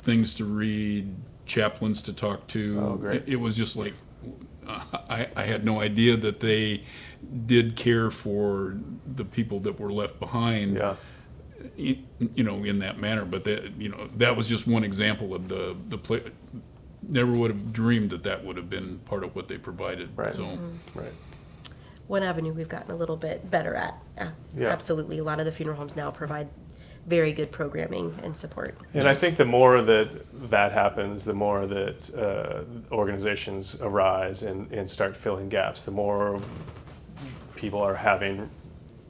things to read, chaplains to talk to. Oh, great. It was just like I had no idea that they did care for the people that were left behind. Yeah. In that manner, but that was just one example of the play. Never would have dreamed that would have been part of what they provided. Right. So, Right. One avenue we've gotten a little bit better at. Yeah. Absolutely. A lot of the funeral homes now provide very good programming and support. And I think the more that happens, the more that organizations arise and start filling gaps, the more people are having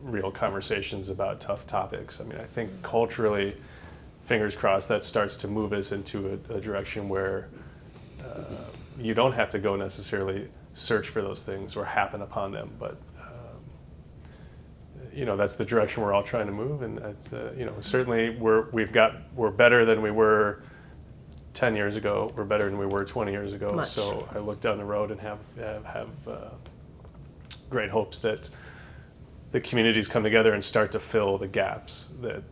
real conversations about tough topics. I mean, I think culturally, fingers crossed, that starts to move us into a direction where you don't have to go necessarily search for those things or happen upon them, but that's the direction we're all trying to move, and that's certainly we're better than we were 10 years ago. We're better than we were 20 years ago. Much. So I look down the road and have great hopes that the communities come together and start to fill the gaps that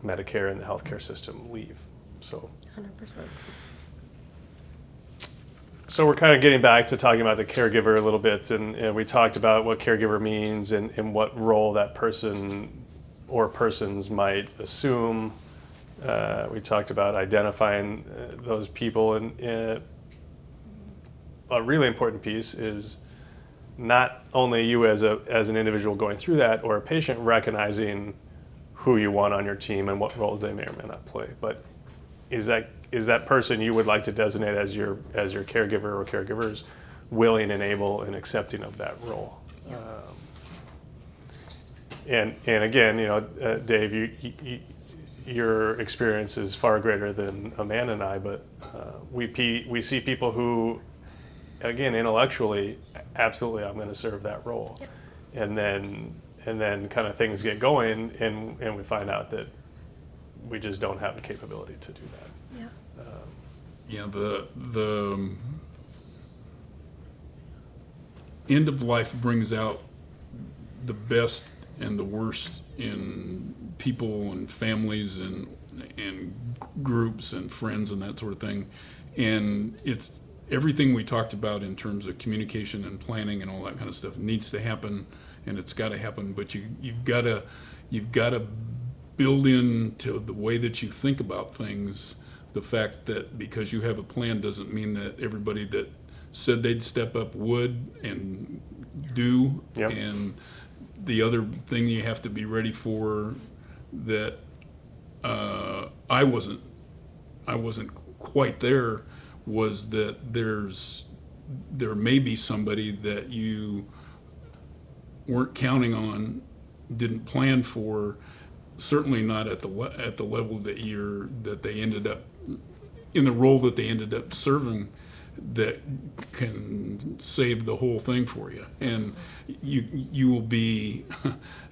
Medicare and the healthcare system leave. So 100%. we're kind of getting back to talking about the caregiver a little bit, and we talked about what caregiver means and what role that person or persons might assume. We talked about identifying those people, and a really important piece is not only you as an individual going through that or a patient recognizing who you want on your team and what roles they may or may not play, but is that person you would like to designate as your caregiver or caregivers willing and able and accepting of that role. And again, Dave, your experience is far greater than Amanda and I, but we see people who, again, intellectually, absolutely, I'm going to serve that role. Yep. And then kind of things get going, and we find out that we just don't have the capability to do that. Yeah. the end of life brings out the best and the worst in people and families and groups and friends and that sort of thing. And it's everything we talked about in terms of communication and planning and all that kind of stuff needs to happen, and it's got to happen. But you've got to build into the way that you think about things the fact that because you have a plan doesn't mean that everybody that said they'd step up would and do. Yep. And the other thing you have to be ready for that I wasn't quite there was that there may be somebody that you weren't counting on, didn't plan for, certainly not at the level that they ended up in the role that they ended up serving, that can save the whole thing for you. And you will be,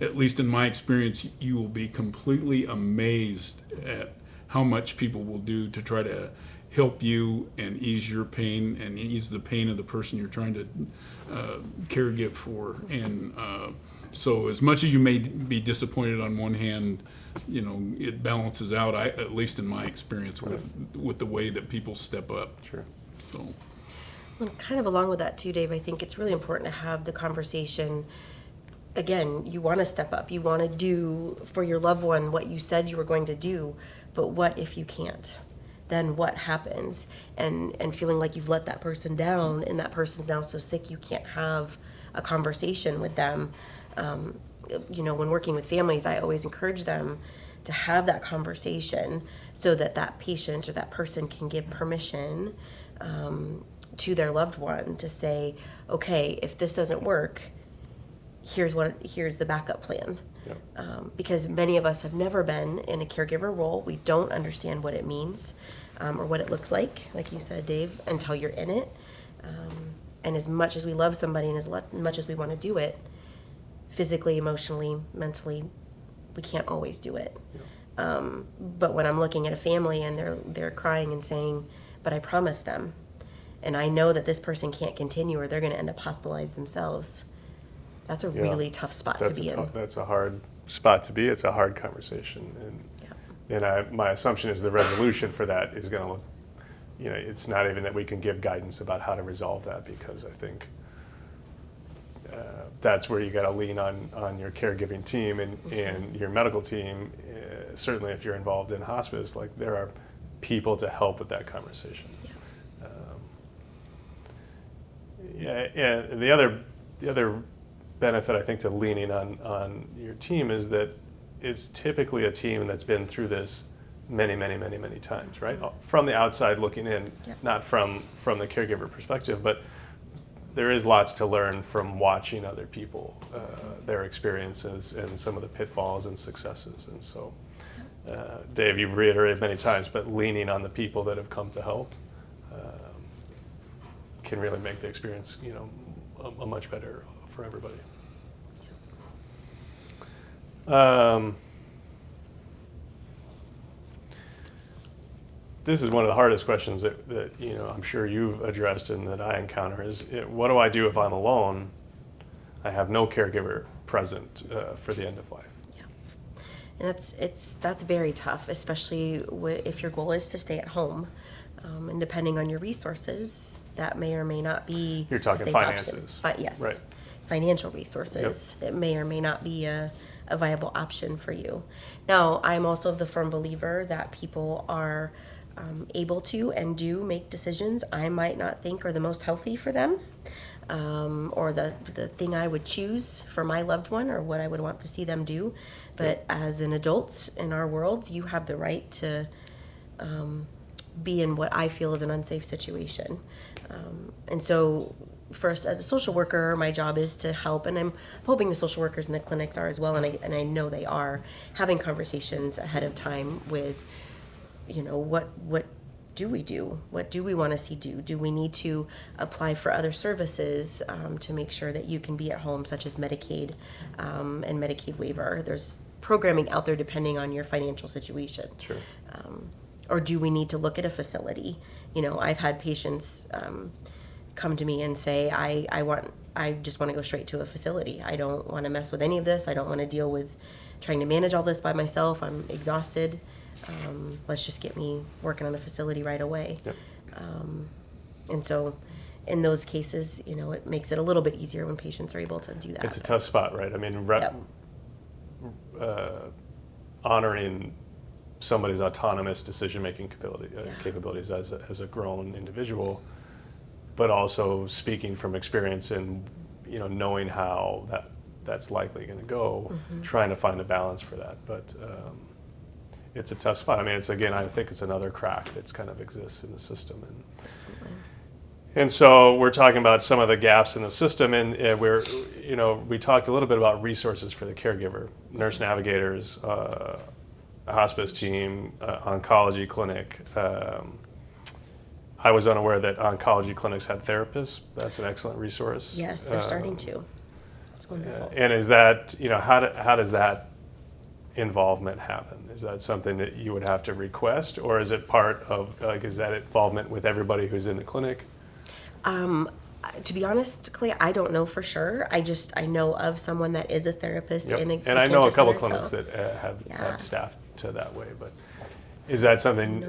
at least in my experience, you will be completely amazed at how much people will do to try to help you and ease your pain and ease the pain of the person you're trying to caregive for. And so as much as you may be disappointed on one hand, it balances out, at least in my experience, with the way that people step up. Sure. So. Well, kind of along with that too, Dave, I think it's really important to have the conversation. Again, you want to step up. You want to do for your loved one what you said you were going to do, but what if you can't? Then what happens? And feeling like you've let that person down, and that person's now so sick you can't have a conversation with them. When working with families, I always encourage them to have that conversation so that that patient or that person can give permission to their loved one to say, okay, if this doesn't work, here's the backup plan. Yep. Because many of us have never been in a caregiver role. We don't understand what it means or what it looks like you said, Dave, until you're in it. And as much as we love somebody and as much as we want to do it, physically, emotionally, mentally, we can't always do it. Yeah. But when I'm looking at a family and they're crying and saying, but I promised them, and I know that this person can't continue or they're going to end up hospitalized themselves, that's a really tough spot to be in. That's a hard spot to be. It's a hard conversation. And my assumption is the resolution for that is going to look, it's not even that we can give guidance about how to resolve that, because I think that's where you got to lean on your caregiving team and your medical team. Certainly if you're involved in hospice, like there are people to help with that conversation. And the other benefit I think to leaning on your team is that it's typically a team that's been through this many times, right? From the outside looking in, not from the caregiver perspective, but there is lots to learn from watching other people, their experiences and some of the pitfalls and successes. And so, Dave, you've reiterated many times, but leaning on the people that have come to help can really make the experience, a much better for everybody. This is one of the hardest questions that I'm sure you've addressed and that I encounter is, what do I do if I'm alone? I have no caregiver present for the end of life. Yeah, and that's very tough, especially if your goal is to stay at home, and depending on your resources, that may or may not be. You're talking a safe finances, option. Yes, right? Financial resources. Yep. It may or may not be a viable option for you. Now, I'm also the firm believer that people are able to and do make decisions I might not think are the most healthy for them, or the thing I would choose for my loved one or what I would want to see them do. But as an adult in our world, you have the right to be in what I feel is an unsafe situation. And so first, as a social worker, my job is to help, and I'm hoping the social workers in the clinics are as well, and I know they are, having conversations ahead of time with, what do we do? What do we want to see do? Do we need to apply for other services to make sure that you can be at home, such as Medicaid and Medicaid waiver? There's programming out there depending on your financial situation. Sure. Or do we need to look at a facility? I've had patients come to me and say, I just want to go straight to a facility. I don't want to mess with any of this. I don't want to deal with trying to manage all this by myself. I'm exhausted. Let's just get me working on a facility right away. Yep. And so in those cases, it makes it a little bit easier when patients are able to do that. It's a tough spot, right? I mean, honoring somebody's autonomous decision-making capabilities as a grown individual, but also speaking from experience and knowing how that's likely going to go, trying to find a balance for that. But it's a tough spot. I mean, I think it's another crack that's kind of exists in the system. And so we're talking about some of the gaps in the system, and we talked a little bit about resources for the caregiver, nurse navigators, hospice team, oncology clinic. I was unaware that oncology clinics had therapists. That's an excellent resource. Yes, they're starting to. It's wonderful. And is that, how does that involvement happen? Is that something that you would have to request, or is it part of, like, is that involvement with everybody who's in the clinic? To be honest, Clay, I don't know for sure. I know of someone that is a therapist Yep. in a And I know a cancer couple center, clinics so- that have Yeah. staff to that way, but is that something,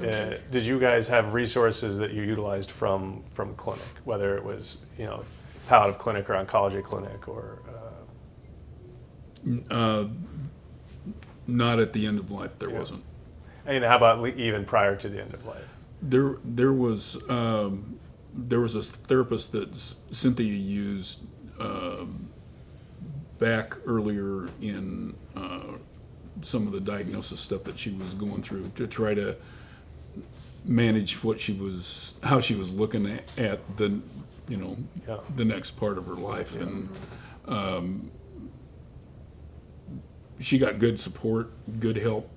did you guys have resources that you utilized from clinic, whether it was, palliative clinic or oncology clinic or? Not at the end of life, there Yeah. wasn't. And how about even prior to the end of life? There was a therapist that Cynthia used back earlier in some of the diagnosis stuff that she was going through to try to manage how she was looking at the Yeah. the next part of her life. Yeah. And she got good support, good help,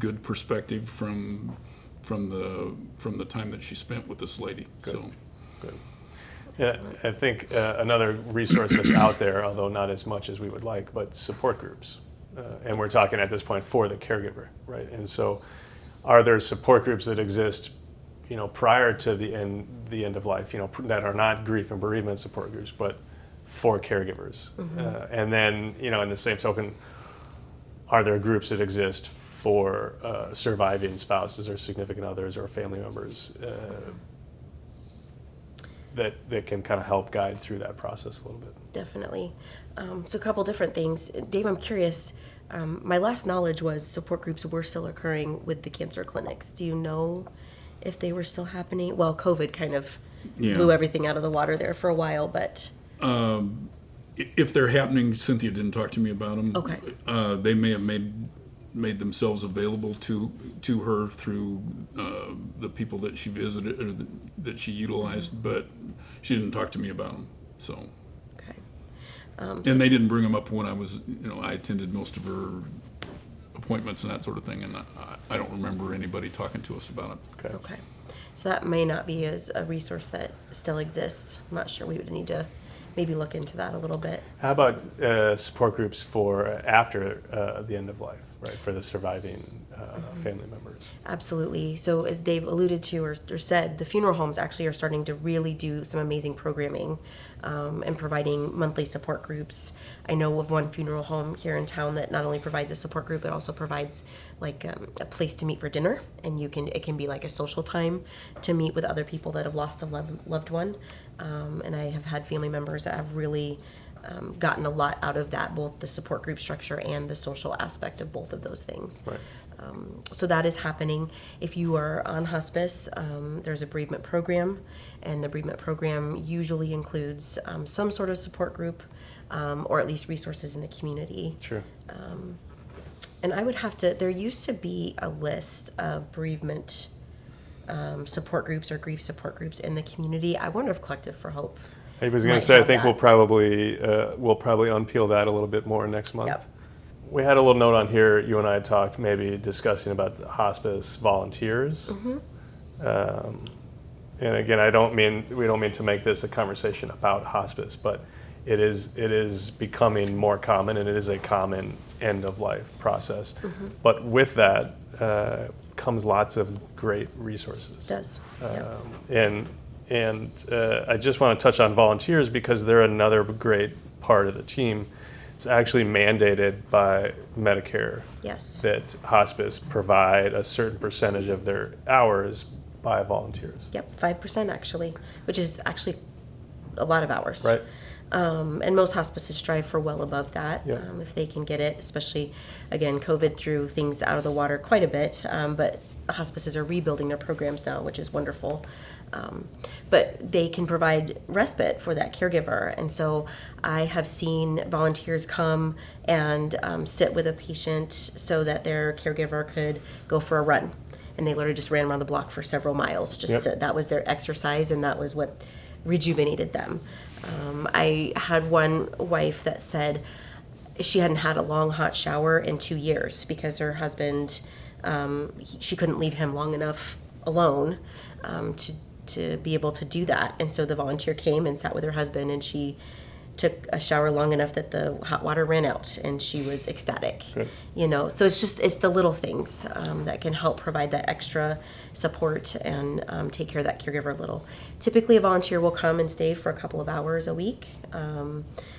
good perspective from the time that she spent with this lady. Good. So Good. Yeah, I think another resource that's out there, although not as much as we would like, but support groups. And we're talking at this point for the caregiver, right? And so are there support groups that exist, prior to the end of life, that are not grief and bereavement support groups, but for caregivers? And then, in the same token, are there groups that exist for surviving spouses or significant others or family members that can kind of help guide through that process a little bit? Definitely. So a couple different things. Dave, I'm curious. My last knowledge was support groups were still occurring with the cancer clinics. Do you know if they were still happening? Well, COVID kind of blew everything out of the water there for a while, but... if they're happening, Cynthia didn't talk to me about them. Okay. They may have made themselves available to her through the people that she visited or that she utilized, but she didn't talk to me about them. So, Okay. and they didn't bring them up when I was, I attended most of her appointments and that sort of thing, and I don't remember anybody talking to us about it. Okay. So that may not be as a resource that still exists. I'm not sure. We would need to maybe look into that a little bit. How about support groups for after the end of life, right, for the surviving family members? Absolutely. So as Dave alluded to or said, the funeral homes actually are starting to really do some amazing programming and providing monthly support groups. I know of one funeral home here in town that not only provides a support group, but also provides like a place to meet for dinner, and it can be like a social time to meet with other people that have lost a loved one. And I have had family members that have really gotten a lot out of that, both the support group structure and the social aspect of both of those things. Right. So that is happening. If you are on hospice, there's a bereavement program, and the bereavement program usually includes some sort of support group or at least resources in the community. Sure. And I would have to, there used to be a list of bereavement support groups or grief support groups in the community. I wonder if Collective for Hope. I was going might to say, I have think that. we'll probably unpeel that a little bit more next month. Yep. We had a little note on here. You and I had talked, maybe discussing about the Hospice Volunteers. And again, we don't mean to make this a conversation about hospice, but it is becoming more common, and it is a common end of life process. But with that comes lots of great resources. It does. And I just want to touch on volunteers because they're another great part of the team. It's actually mandated by Medicare Yes. that hospice provide a certain percentage of their hours by volunteers. Yep, 5% actually, which is actually a lot of hours. Right. And most hospices strive for well above that, Yeah. if they can get it, especially, again, COVID threw things out of the water quite a bit, but hospices are rebuilding their programs now, which is wonderful. But they can provide respite for that caregiver. And so I have seen volunteers come and sit with a patient so that their caregiver could go for a run. And they literally just ran around the block for several miles. That was their exercise, and that was what rejuvenated them. I had one wife that said she hadn't had a long hot shower in 2 years because her husband, she couldn't leave him long enough alone to be able to do that. And so the volunteer came and sat with her husband, and she took a shower long enough that the hot water ran out, and she was ecstatic. Good. So it's the little things that can help provide that extra support and take care of that caregiver a little. Typically, a volunteer will come and stay for a couple of hours a week.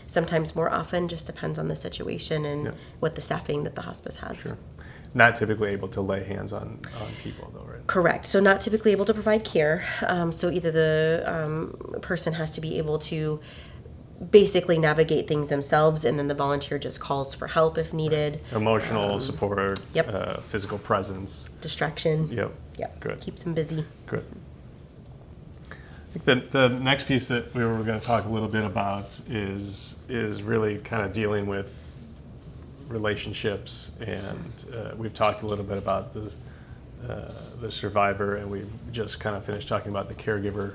Sometimes more often, just depends on the situation and what the staffing that the hospice has. Sure. Not typically able to lay hands on people, though, right? Correct. So not typically able to provide care. So either the person has to be able to basically navigate things themselves, and then the volunteer just calls for help if needed. Emotional support, Yep. physical presence. Distraction. Yep. Good. Keeps them busy. Good. I think the next piece that we were going to talk a little bit about is really kind of dealing with relationships, and we've talked a little bit about the survivor, and we just kind of finished talking about the caregiver,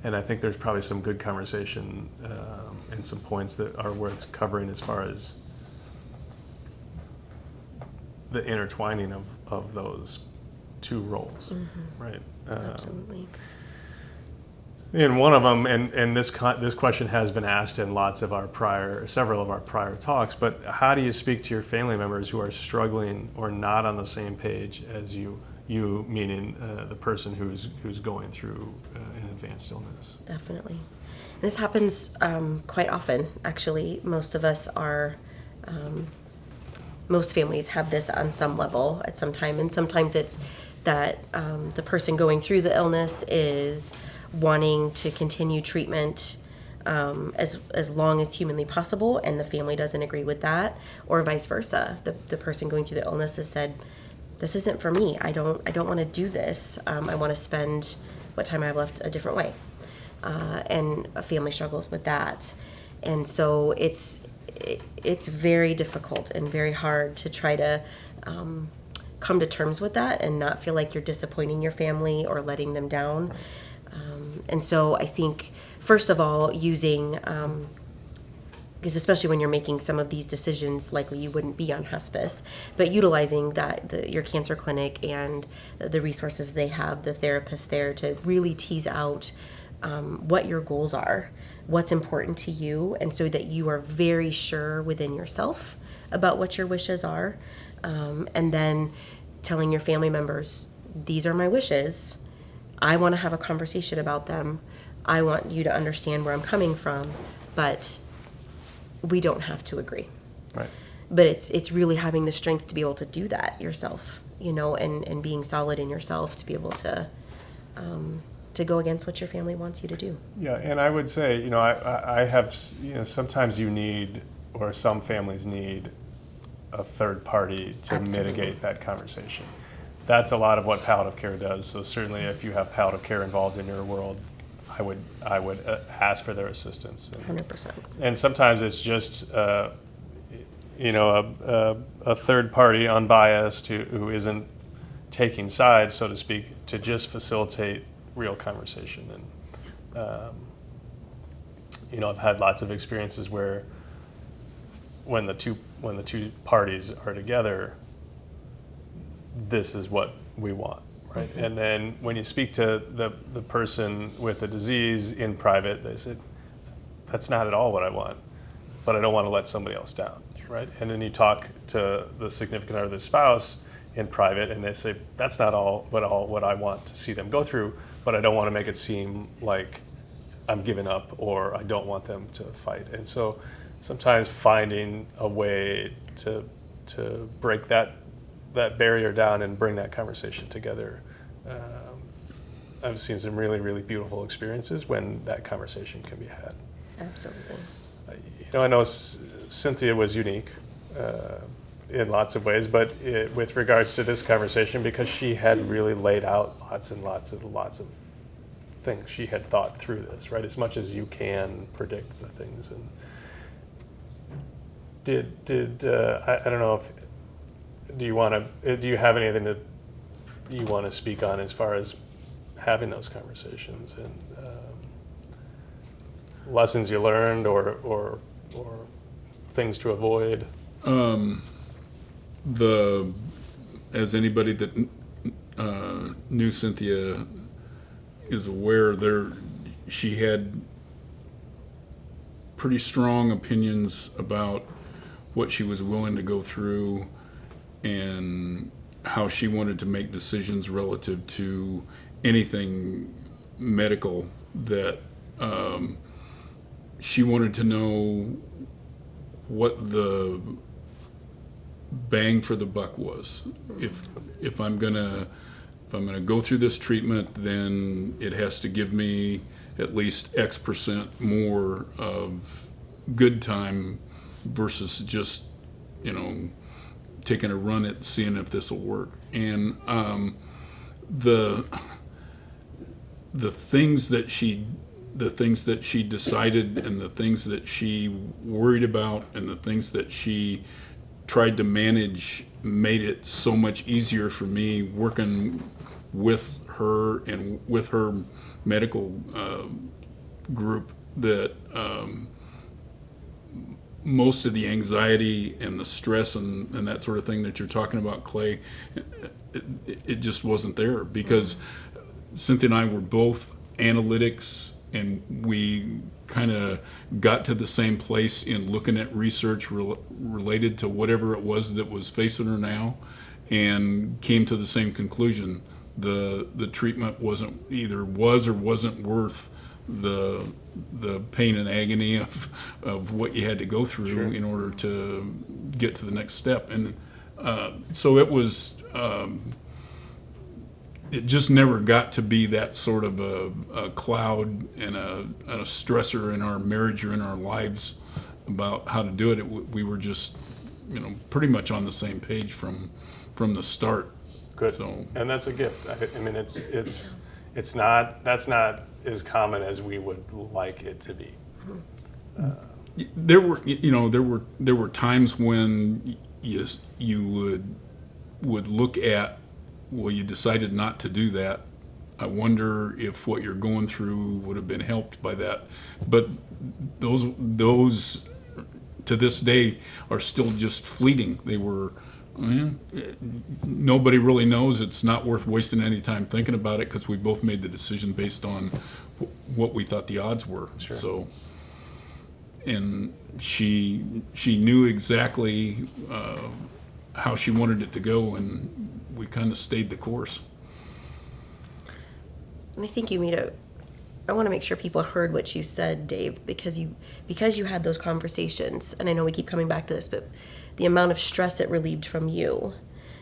and I think there's probably some good conversation and some points that are worth covering as far as the intertwining of those two roles, right? Absolutely. And one of them, and this question has been asked in several of our prior talks, but how do you speak to your family members who are struggling or not on the same page as you meaning the person who's going through an advanced illness? Definitely. This happens quite often, actually. Most families have this on some level at some time, and sometimes it's that the person going through the illness is wanting to continue treatment as long as humanly possible, and the family doesn't agree with that, or vice versa. The person going through the illness has said, "This isn't for me. I don't want to do this. I want to spend what time I have left a different way," and a family struggles with that, and so it's very difficult and very hard to try to come to terms with that and not feel like you're disappointing your family or letting them down. And so I think, first of all, using, because especially when you're making some of these decisions, likely you wouldn't be on hospice, but utilizing your cancer clinic and the resources they have, the therapists there, to really tease out what your goals are, what's important to you, and so that you are very sure within yourself about what your wishes are, and then telling your family members, these are my wishes. I want to have a conversation about them. I want you to understand where I'm coming from, but we don't have to agree. Right. But it's really having the strength to be able to do that yourself, and being solid in yourself to be able to go against what your family wants you to do. Yeah, and I would say, I have, sometimes you need, or some families need, a third party to Absolutely. mitigate that conversation. That's a lot of what palliative care does. So certainly, if you have palliative care involved in your world, I would ask for their assistance. 100%. And sometimes it's just a third party, unbiased, who isn't taking sides, so to speak, to just facilitate real conversation. And I've had lots of experiences where when the two parties are together, this is what we want, right? Mm-hmm. And then when you speak to the person with the disease in private, they said, that's not at all what I want, but I don't want to let somebody else down, right? And then you talk to the significant other, the spouse, in private, and they say, that's not all what I want to see them go through, but I don't want to make it seem like I'm giving up or I don't want them to fight. And so sometimes finding a way to break that barrier down and bring that conversation together. I've seen some really, really beautiful experiences when that conversation can be had. Absolutely. I know Cynthia was unique in lots of ways, but with regards to this conversation, because she had really laid out lots and lots of things. She had thought through this, right? As much as you can predict the things. And I don't know if, do you have anything that you want to speak on as far as having those conversations and lessons you learned or things to avoid? As anybody that knew Cynthia is aware, she had pretty strong opinions about what she was willing to go through and how she wanted to make decisions relative to anything medical, that she wanted to know what the bang for the buck was. If I'm gonna go through this treatment, then it has to give me at least X% more of good time versus just, taking a run at seeing if this will work. And the things that she decided, and the things that she worried about, and the things that she tried to manage made it so much easier for me working with her and with her medical group, that most of the anxiety and the stress and that sort of thing that you're talking about, Clay, it just wasn't there, because Cynthia and I were both analytics, and we kind of got to the same place in looking at research related to whatever it was that was facing her now, and came to the same conclusion. The treatment was or wasn't worth the pain and agony of what you had to go through. Sure. In order to get to the next step. And so it was, it just never got to be that sort of a cloud and a stressor in our marriage or in our lives about how to do it. We were just, pretty much on the same page from the start. Good. So, and that's a gift. I mean, that's not as common as we would like it to be. There were times when you would look at, well, you decided not to do that. I wonder if what you're going through would have been helped by that. But those to this day are still just fleeting. They were, nobody really knows. It's not worth wasting any time thinking about it, because we both made the decision based on what we thought the odds were. Sure. So, and she knew exactly how she wanted it to go, and we kind of stayed the course. And I think I want to make sure people heard what you said, Dave, because you had those conversations, and I know we keep coming back to this, but the amount of stress it relieved from you.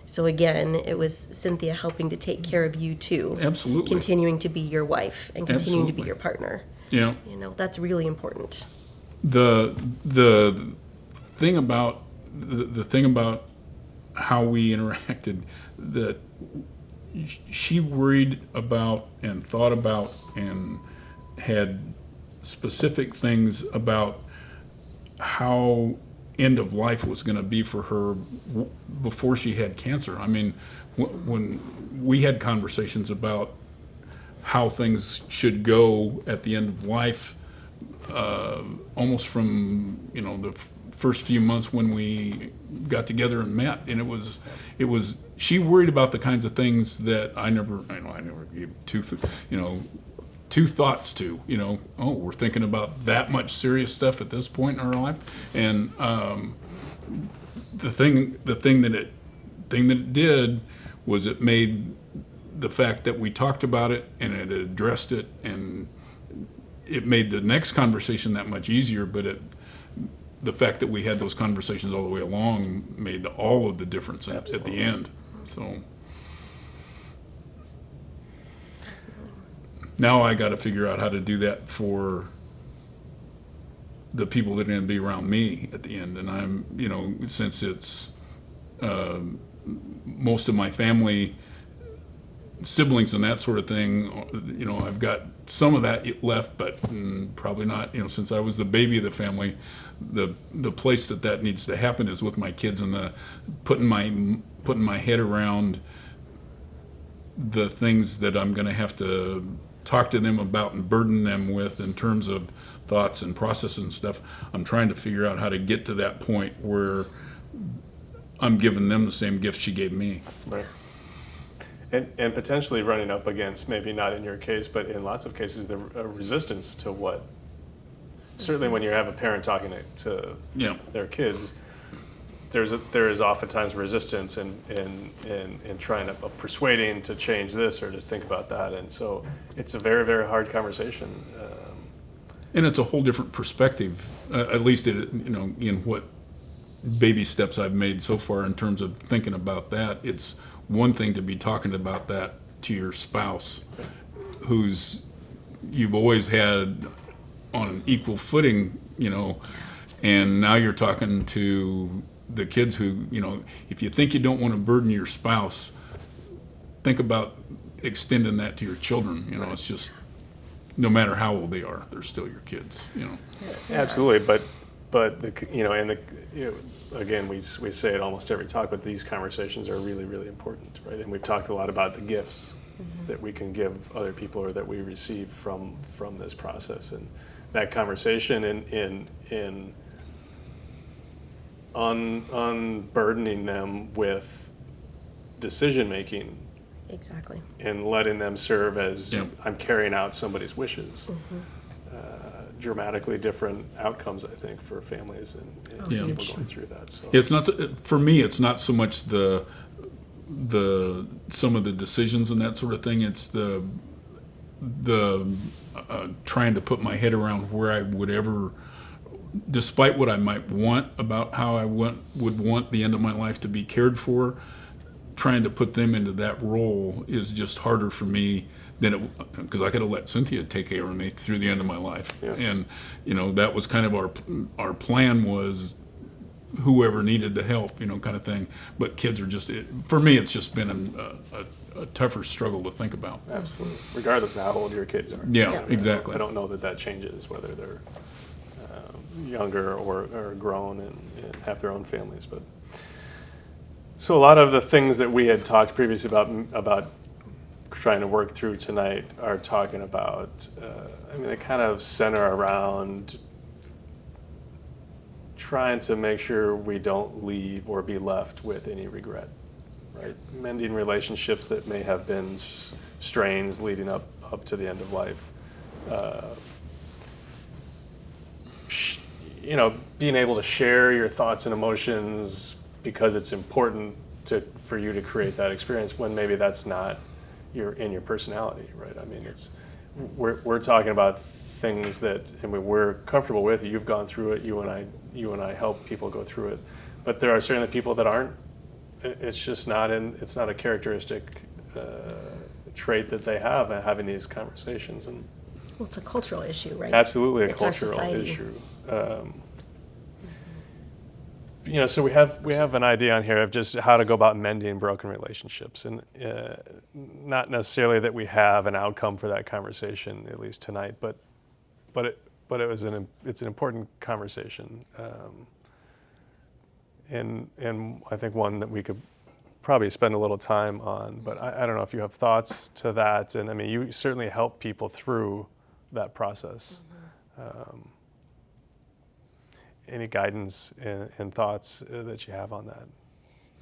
So again, it was Cynthia helping to take care of you too. Absolutely. Continuing to be your wife and continuing to be Absolutely. your partner. Yeah. That's really important. The thing about how we interacted, that she worried about and thought about and had specific things about how end of life was going to be for her before she had cancer. I mean, when we had conversations about how things should go at the end of life, almost from the first few months when we got together and met, and it was she worried about the kinds of things that I never gave two thoughts to. Oh, we're thinking about that much serious stuff at this point in our life. And the thing that it did was it made the fact that we talked about it and it addressed it, and it made the next conversation that much easier. But the fact that we had those conversations all the way along made all of the difference at the end. So now I got to figure out how to do that for the people that are going to be around me at the end. And I'm, since it's most of my family, siblings and that sort of thing, I've got some of that left, but probably not, since I was the baby of the family, the place that needs to happen is with my kids, and putting my head around the things that I'm going to have to talk to them about and burden them with in terms of thoughts and process and stuff. I'm trying to figure out how to get to that point where I'm giving them the same gift she gave me. Right. And potentially running up against, maybe not in your case, but in lots of cases, the resistance to what certainly when you have a parent talking to Yeah. their kids, there is oftentimes resistance in trying to persuading to change this or to think about that, and so it's a very, very hard conversation. And it's a whole different perspective, at least in what baby steps I've made so far in terms of thinking about that. It's one thing to be talking about that to your spouse, who's you've always had on an equal footing, and now you're talking to the kids who, if you think you don't want to burden your spouse, think about extending that to your children. It's just, no matter how old they are, they're still your kids. Yes, Absolutely, but again, we say it almost every talk, but these conversations are really, really important, right? And we've talked a lot about the gifts that we can give other people or that we receive from this process, and that conversation in unburdening them with decision making. Exactly. And letting them serve as Yeah. I'm carrying out somebody's wishes. Dramatically different outcomes, I think, for families and Yeah. people going through that. So It's not for me. It's not so much the some of the decisions and that sort of thing. It's the trying to put my head around where I would ever, despite what I might want about how I would want the end of my life to be cared for, trying to put them into that role is just harder for me than it, because I could have let Cynthia take care of me through the end of my life. Yeah. And that was kind of our plan, was whoever needed the help, kind of thing. But kids are just, for me, it's just been a tougher struggle to think about. absolutely, regardless of how old your kids are. Yeah, Yeah. exactly. I don't know that changes whether they're younger or grown and have their own families. But so a lot of the things that we had talked previously about trying to work through tonight are talking about, they kind of center around trying to make sure we don't leave or be left with any regret, right? Mending relationships that may have been strains leading up to the end of life. Being able to share your thoughts and emotions because it's important for you to create that experience when maybe that's not in your personality, right? We're talking about things that we're comfortable with. You've gone through it. You and I help people go through it. But there are certainly people that aren't. It's just not it's not a characteristic trait that they have having these conversations. And Well, it's a cultural issue, right? absolutely a It's our cultural society. issue. So we have an idea on here of just how to go about mending broken relationships, and not necessarily that we have an outcome for that conversation, at least tonight, but it's an important conversation, and I think one that we could probably spend a little time on. But I don't know if you have thoughts to that, and you certainly help people through that process. Any guidance and thoughts that you have on that?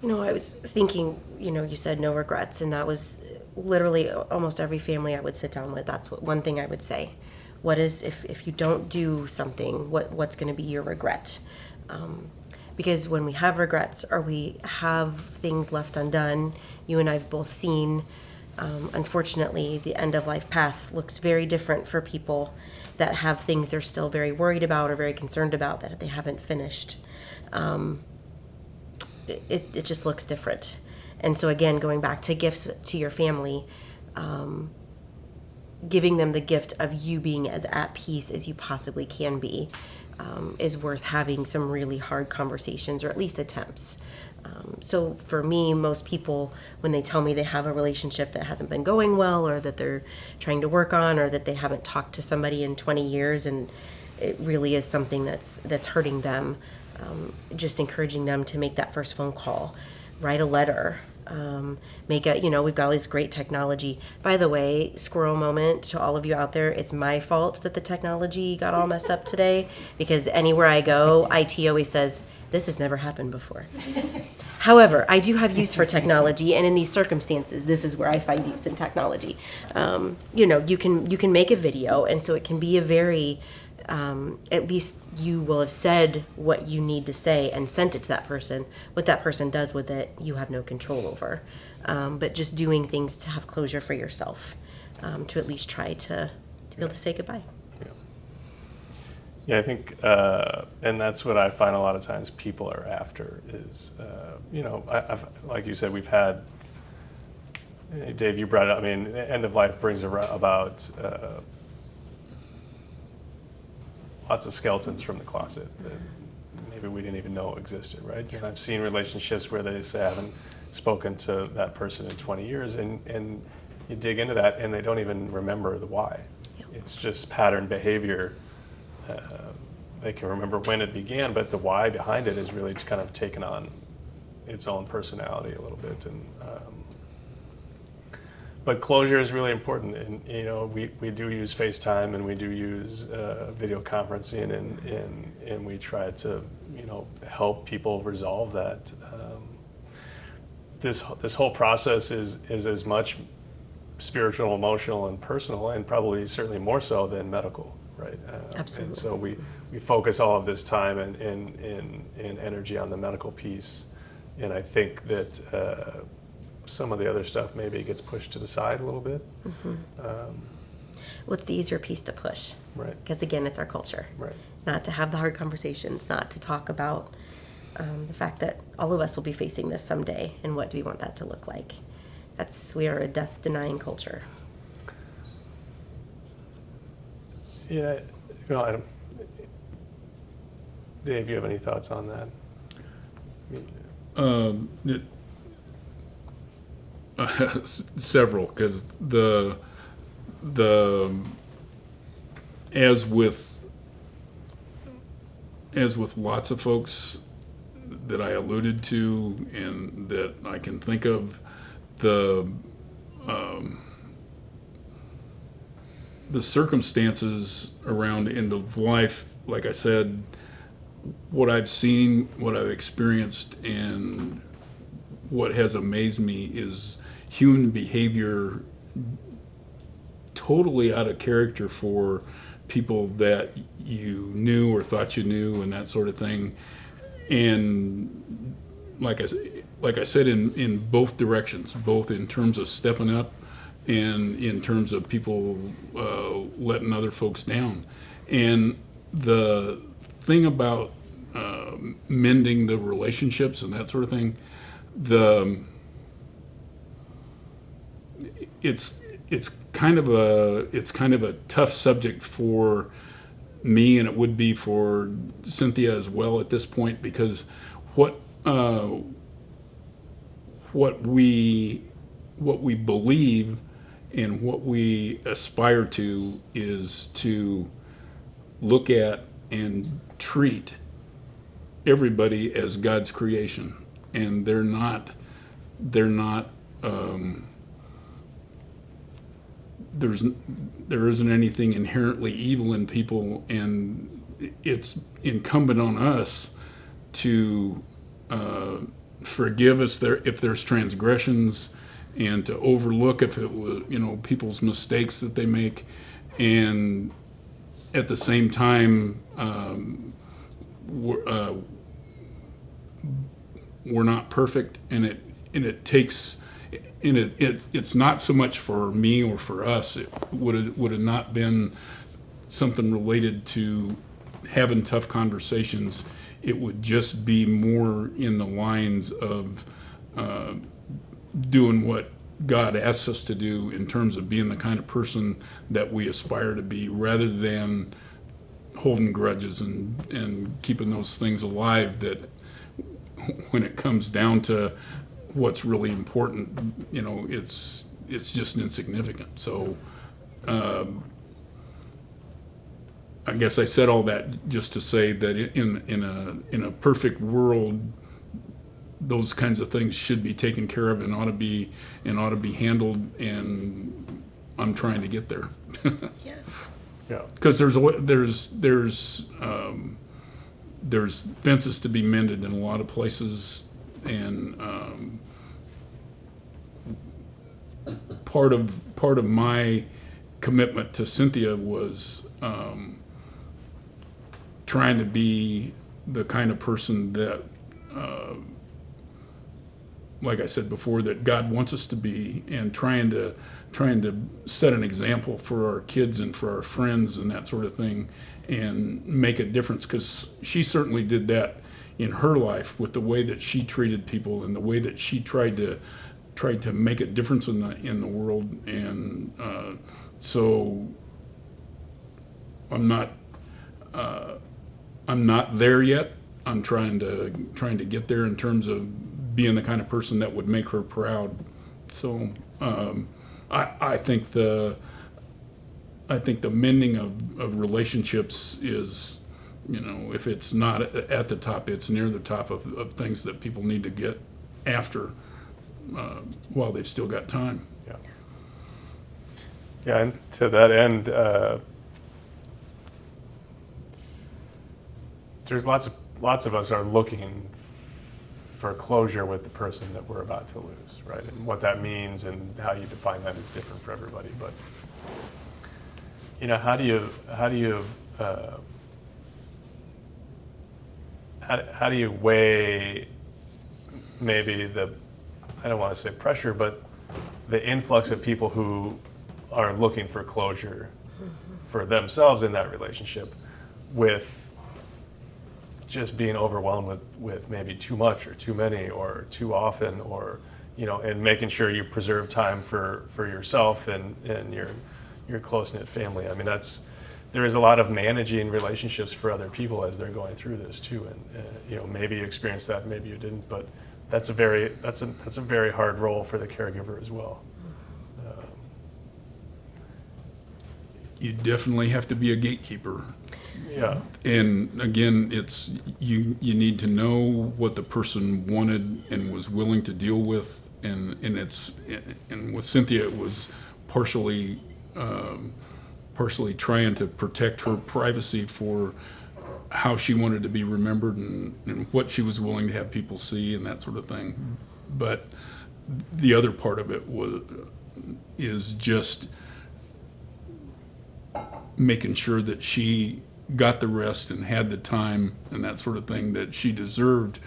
I was thinking, you said no regrets, and that was literally almost every family I would sit down with. That's one thing I would say. What is, if you don't do something, what's going to be your regret? Because when we have regrets or we have things left undone, you and I have both seen, unfortunately, the end of life path looks very different for people that have things they're still very worried about or very concerned about that they haven't finished. It just looks different. And so again, going back to gifts to your family, giving them the gift of you being as at peace as you possibly can be is worth having some really hard conversations, or at least attempts. So for me, most people, when they tell me they have a relationship that hasn't been going well, or that they're trying to work on, or that they haven't talked to somebody in 20 years and it really is something that's hurting them, just encouraging them to make that first phone call, write a letter, we've got all this great technology. By the way, squirrel moment to all of you out there, it's my fault that the technology got all messed up today, because anywhere I go, IT always says, this has never happened before. However, I do have use for technology, and in these circumstances, this is where I find use in technology. You can make a video, and so it can be a very at least you will have said what you need to say and sent it to that person. What that person does with it, you have no control over. But just doing things to have closure for yourself, to at least try to be able to say goodbye. Yeah, I think, and that's what I find a lot of times people are after is, I've, like you said, we've had, Dave, you brought it up, I mean, end of life brings about lots of skeletons from the closet that maybe we didn't even know existed, right? And I've seen relationships where they say, I haven't spoken to that person in 20 years, and you dig into that and they don't even remember the why. Yep. It's just pattern behavior. They can remember when it began, but the why behind it is really kind of taken on its own personality a little bit. And but closure is really important, and we do use FaceTime and we do use video conferencing, and we try to help people resolve that. This whole process is as much spiritual, emotional, and personal, and probably certainly more so than medical. Right. Absolutely. And so we focus all of this time and energy on the medical piece, and I think that some of the other stuff maybe gets pushed to the side a little bit. What's the easier piece to push? Right. Because again, it's our culture. Right. Not to have the hard conversations, not to talk about the fact that all of us will be facing this someday, and what do we want that to look like? We are a death-denying culture. Yeah, Dave, you have any thoughts on that? Several, because as with lots of folks that I alluded to and that I can think of, the circumstances around end of life, like I said, what I've seen, what I've experienced, and what has amazed me is human behavior totally out of character for people that you knew or thought you knew, and that sort of thing. And like I said, in both directions, both in terms of stepping up and in terms of people letting other folks down. And the thing about mending the relationships and that sort of thing, it's kind of a tough subject for me, and it would be for Cynthia as well at this point, because what we believe and what we aspire to is to look at and treat everybody as God's creation, and there isn't anything inherently evil in people, and it's incumbent on us to forgive us if there's transgressions, and to overlook if it was people's mistakes that they make, and at the same time we're not perfect, and it takes. And it's not so much for me or for us. It would have not been something related to having tough conversations. It would just be more in the lines of doing what God asks us to do in terms of being the kind of person that we aspire to be, rather than holding grudges and keeping those things alive that when it comes down to what's really important, it's just insignificant. So I guess I said all that just to say that in a perfect world, those kinds of things should be taken care of and ought to be handled, and I'm trying to get there. Yes. Yeah. Because there's fences to be mended in a lot of places, and part of my commitment to Cynthia was trying to be the kind of person that, like I said before, that God wants us to be, and trying to set an example for our kids and for our friends and that sort of thing, and make a difference, because she certainly did that in her life with the way that she treated people and the way that she tried to make a difference in the world. And so I'm not there yet. I'm trying to get there in terms of being the kind of person that would make her proud. So I think the mending of relationships is, if it's not at the top, it's near the top of things that people need to get after while they've still got time. Yeah. Yeah, and to that end, there's lots of us are looking for closure with the person that we're about to lose, right? And what that means and how you define that is different for everybody. But how do you weigh maybe I don't want to say pressure, but the influx of people who are looking for closure for themselves in that relationship, with just being overwhelmed with maybe too much or too many or too often, or and making sure you preserve time for yourself and your close-knit family. I mean, there is a lot of managing relationships for other people as they're going through this too, and maybe you experienced that, maybe you didn't, but that's a very hard role for the caregiver as well. You definitely have to be a gatekeeper. Yeah. And again, it's you need to know what the person wanted and was willing to deal with, and with Cynthia, it was partially trying to protect her privacy for how she wanted to be remembered and what she was willing to have people see and that sort of thing. But the other part of it is just making sure that she got the rest and had the time and that sort of thing that she deserved,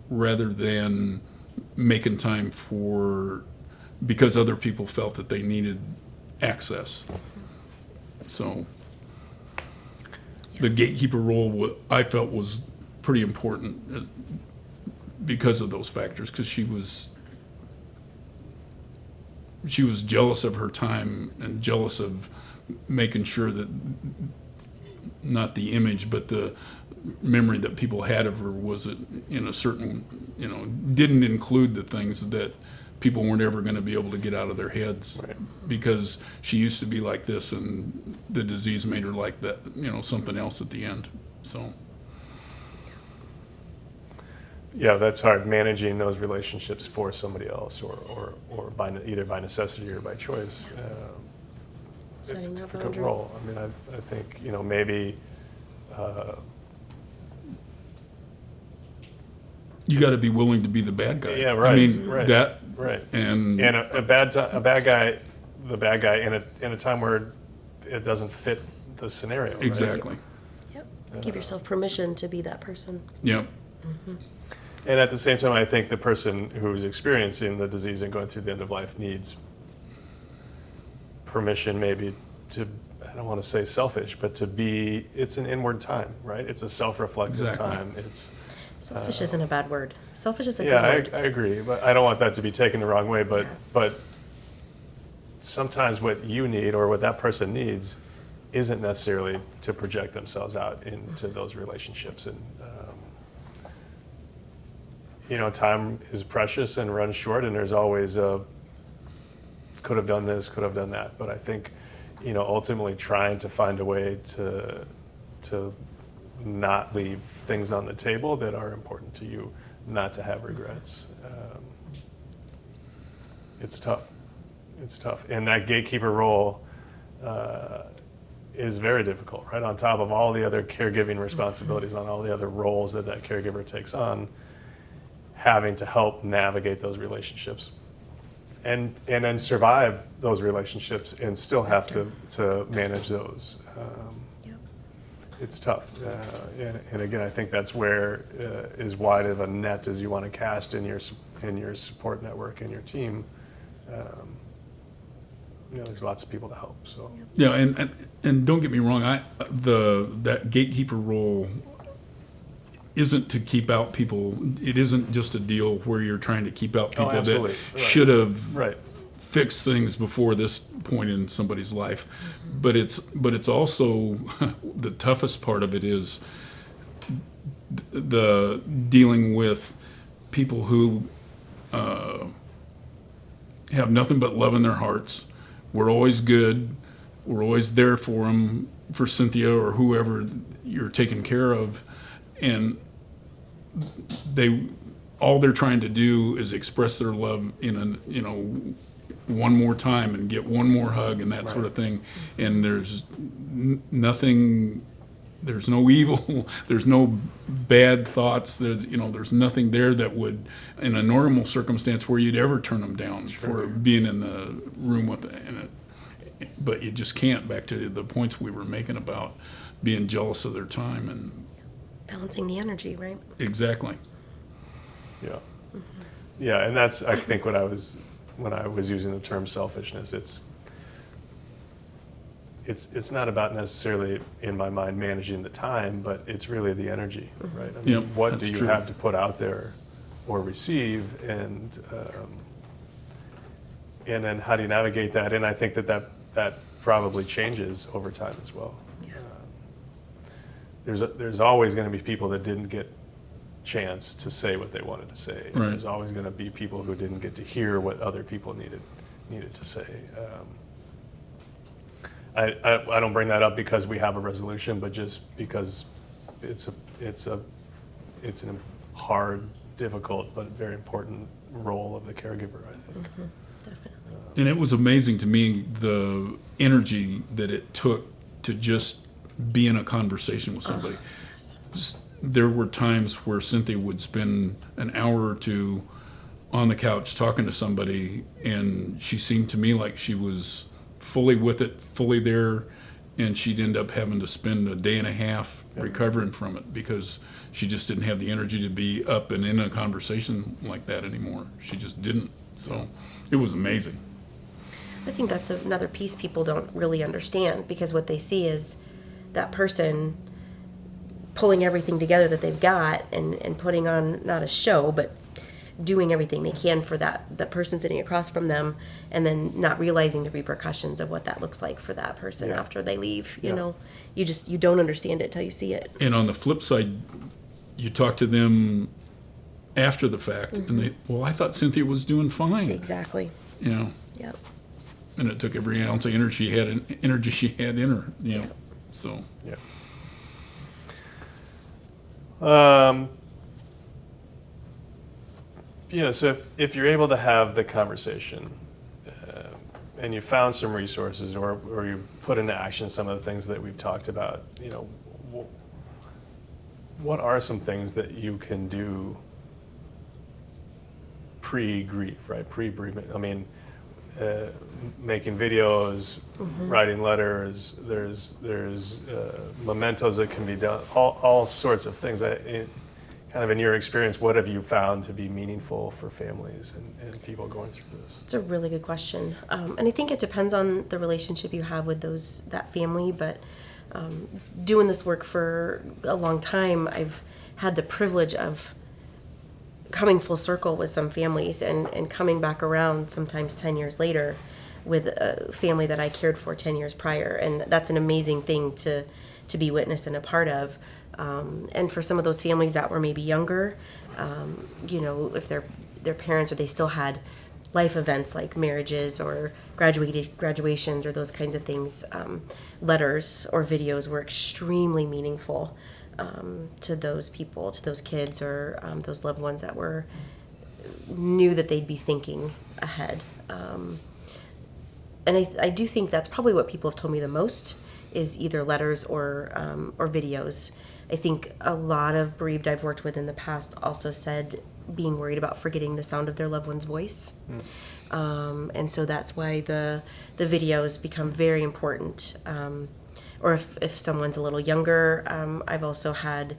rather than making time because other people felt that they needed access. So the gatekeeper role, I felt, was pretty important because of those factors, because she was jealous of her time and jealous of making sure that not the image but the memory that people had of her was in a certain, didn't include the things that people weren't ever going to be able to get out of their heads. Right. Because she used to be like this and the disease made her like that, something else at the end. So Yeah, that's hard, managing those relationships for somebody else, or either by necessity or by choice. It's a Setting that difficult boundary. role. I mean, I think, maybe, you got to be willing to be the bad guy. Yeah, right, I mean, right, that, right. and a bad guy, the bad guy in a time where it doesn't fit the scenario. Right? exactly. Yep. Give yourself permission to be that person. Yep. And at the same time, I think the person who's experiencing the disease and going through the end of life needs permission, maybe to, I don't want to say selfish, but it's an inward time, right? It's a self-reflective Exactly. time. Selfish isn't a bad word. Selfish is a good Yeah, word. I agree, but I don't want that to be taken the wrong way, but sometimes what you need or what that person needs isn't necessarily to project themselves out into those relationships. And time is precious and runs short, and there's always could have done this, could have done that. But I think, ultimately trying to find a way to not leave things on the table that are important to you, not to have regrets. It's tough. It's tough. And that gatekeeper role is very difficult, right? On top of all the other caregiving responsibilities, on all the other roles that caregiver takes on, having to help navigate those relationships and then survive those relationships and still have to manage those. Yep. it's tough. And again, I think that's where as wide of a net as you want to cast in your support network and your team. There's lots of people to help. So Yeah, and don't get me wrong, that gatekeeper role isn't to keep out people. It isn't just a deal where you're trying to keep out people that absolutely. should have right. fixed things before this point in somebody's life. But it's also the toughest part of it is the dealing with people who have nothing but love in their hearts. We're always good. We're always there for them, for Cynthia or whoever you're taking care of, and all they're trying to do is express their love in one more time and get one more hug and that sort of thing. And there's nothing. There's no evil. There's no bad thoughts. There's nothing there that would, in a normal circumstance, where you'd ever turn them down for being in the room with it. But you just can't. Back to the points we were making about being jealous of their time and Balancing the energy, right? exactly. Yeah. Yeah, and that's, I think, when I was using the term selfishness. It's not about necessarily, in my mind, managing the time, but it's really the energy, right? I mean, what do that's you true. have to put out there or receive, and then how do you navigate that? And I think that probably changes over time as well. Yeah. There's always going to be people that didn't get chance to say what they wanted to say. Right. There's always going to be people who didn't get to hear what other people needed to say. I don't bring that up because we have a resolution, but just because it's a hard, difficult, but very important role of the caregiver, I think. Mm-hmm. Definitely. And it was amazing to me the energy that it took to just be in a conversation with somebody. Yes. There were times where Cynthia would spend an hour or two on the couch talking to somebody, and she seemed to me like she was fully with it, fully there, and she'd end up having to spend a day and a half recovering from it because she just didn't have the energy to be up and in a conversation like that anymore. She just didn't. So it was amazing. I think that's another piece people don't really understand, because what they see is that person pulling everything together that they've got and putting on not a show, but doing everything they can for that person sitting across from them, and then not realizing the repercussions of what that looks like for that person after they leave. You don't understand it till you see it. And on the flip side, you talk to them after the fact, and I thought Cynthia was doing fine. Exactly. Yep. And it took every ounce of energy she had in her. Yeah. So. Yeah. So if you're able to have the conversation and you found some resources or you put into action some of the things that we've talked about, what are some things that you can do pre-grief, right? Pre-bereavement. I mean, making videos, writing letters, there's mementos that can be done, all sorts of things. Kind of in your experience, what have you found to be meaningful for families and people going through this? It's a really good question. And I think it depends on the relationship you have with that family, but doing this work for a long time, I've had the privilege of coming full circle with some families and coming back around sometimes 10 years later with a family that I cared for 10 years prior. And that's an amazing thing to be witness and a part of. And for some of those families that were maybe younger, if their parents or they still had life events like marriages or graduations or those kinds of things, letters or videos were extremely meaningful to those people, to those kids or those loved ones that knew that they'd be thinking ahead. And I do think that's probably what people have told me the most is either letters or videos. I think a lot of bereaved I've worked with in the past also said being worried about forgetting the sound of their loved one's voice. And so that's why the videos become very important. or if someone's a little younger, I've also had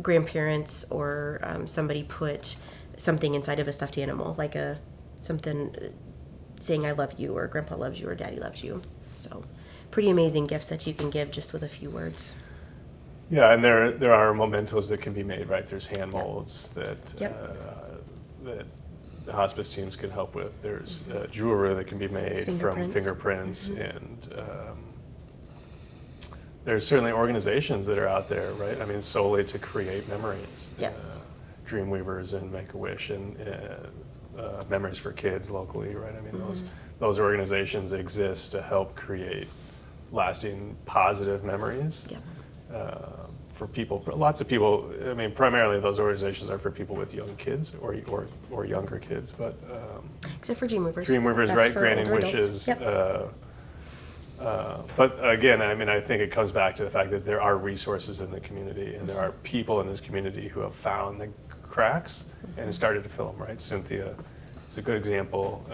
grandparents or somebody put something inside of a stuffed animal, like something saying I love you, or grandpa loves you, or daddy loves you. So pretty amazing gifts that you can give just with a few words. Yeah, and there are mementos that can be made, right? There's hand molds that that the hospice teams can help with. There's jewelry that can be made from fingerprints, and there's certainly organizations that are out there, right? I mean, solely to create memories. Yes. Dreamweavers and Make-A-Wish and Memories for Kids locally, right? I mean, those organizations exist to help create lasting positive memories. Yeah. For people, lots of people. I mean, primarily those organizations are for people with young kids or younger kids, but Except for Dreamweavers. Dreamweavers, That's right? for Granting older adults. wishes. Yep. But again, I mean, I think it comes back to the fact that there are resources in the community, and there are people in this community who have found the cracks and started to fill them. Right? Cynthia is a good example.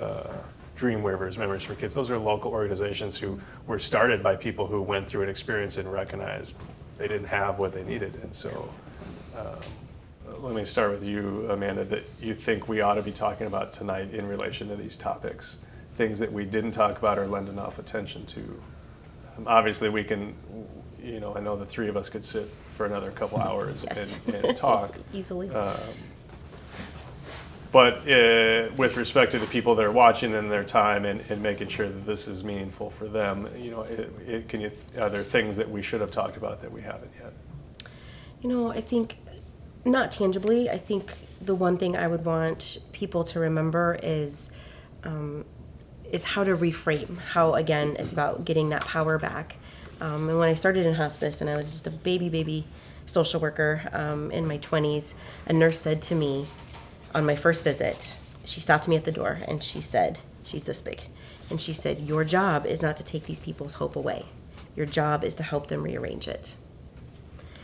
Dreamweavers, Memories for Kids. Those are local organizations who were started by people who went through an experience and recognized they didn't have what they needed. And so let me start with you, Amanda, that you think we ought to be talking about tonight in relation to these topics, things that we didn't talk about or lend enough attention to. Obviously, we can, I know the three of us could sit for another couple hours Yes. and talk. Easily. But with respect to the people that are watching and their time and making sure that this is meaningful for them, are there things that we should have talked about that we haven't yet? I think not tangibly. I think the one thing I would want people to remember is how to reframe. How, again, it's about getting that power back. And when I started in hospice and I was just a baby social worker in my 20s, a nurse said to me, on my first visit, she stopped me at the door and she said, she's this big, and she said, your job is not to take these people's hope away. Your job is to help them rearrange it.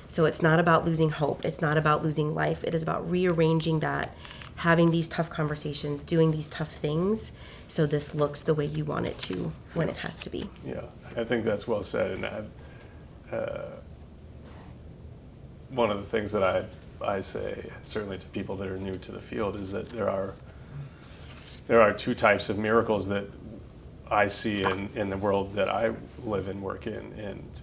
So it's not about losing hope. It's not about losing life. It is about rearranging that, having these tough conversations, doing these tough things, so this looks the way you want it to when it has to be. Yeah, I think that's well said. And one of the things that I say, certainly to people that are new to the field, is that there are two types of miracles that I see in the world that I live and work in. And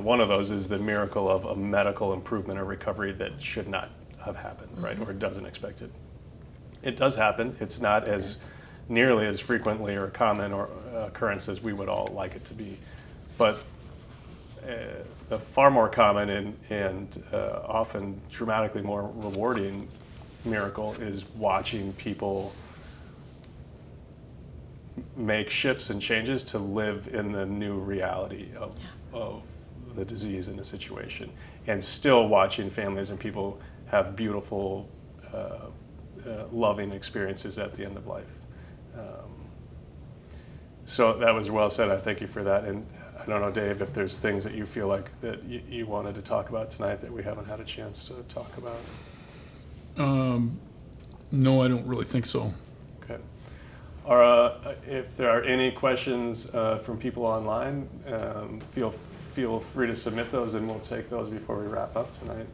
one of those is the miracle of a medical improvement or recovery that should not have happened, right? Or doesn't expect it. It does happen. It's not as nearly as frequently or common or occurrence as we would all like it to be. But a far more common and often dramatically more rewarding miracle is watching people make shifts and changes to live in the new reality of the disease and the situation, and still watching families and people have beautiful, loving experiences at the end of life. So that was well said. I thank you for that. And I don't know, Dave, if there's things that you feel like that you wanted to talk about tonight that we haven't had a chance to talk about. No, I don't really think so. Okay. If there are any questions from people online, feel free to submit those, and we'll take those before we wrap up tonight.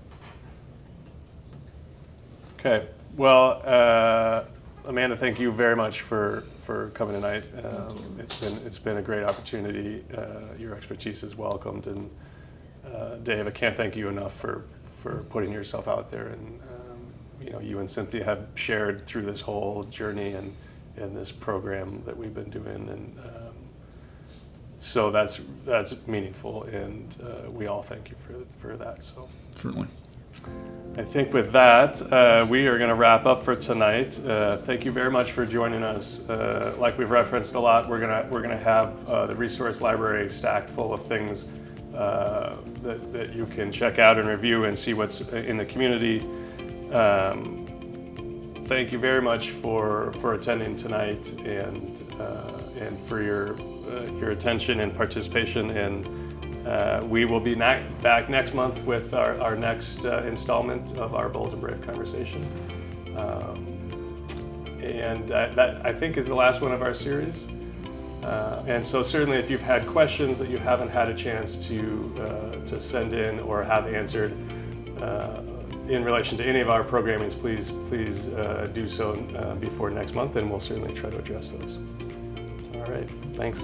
Okay. Well, Amanda, thank you very much for coming tonight. It's been a great opportunity. Your expertise is welcomed, and Dave, I can't thank you enough for putting yourself out there. And you and Cynthia have shared through this whole journey and this program that we've been doing, and so that's meaningful, and we all thank you for that. So Certainly. I think with that, we are going to wrap up for tonight. Thank you very much for joining us. Like we've referenced a lot, we're gonna have the resource library stacked full of things that you can check out and review and see what's in the community. Thank you very much for attending tonight and for your attention and participation. And we will be back next month with our next installment of our Bold and Brave conversation. And that I think is the last one of our series. And so certainly if you've had questions that you haven't had a chance to send in or have answered in relation to any of our programmings, please do so before next month, and we'll certainly try to address those. All right, thanks.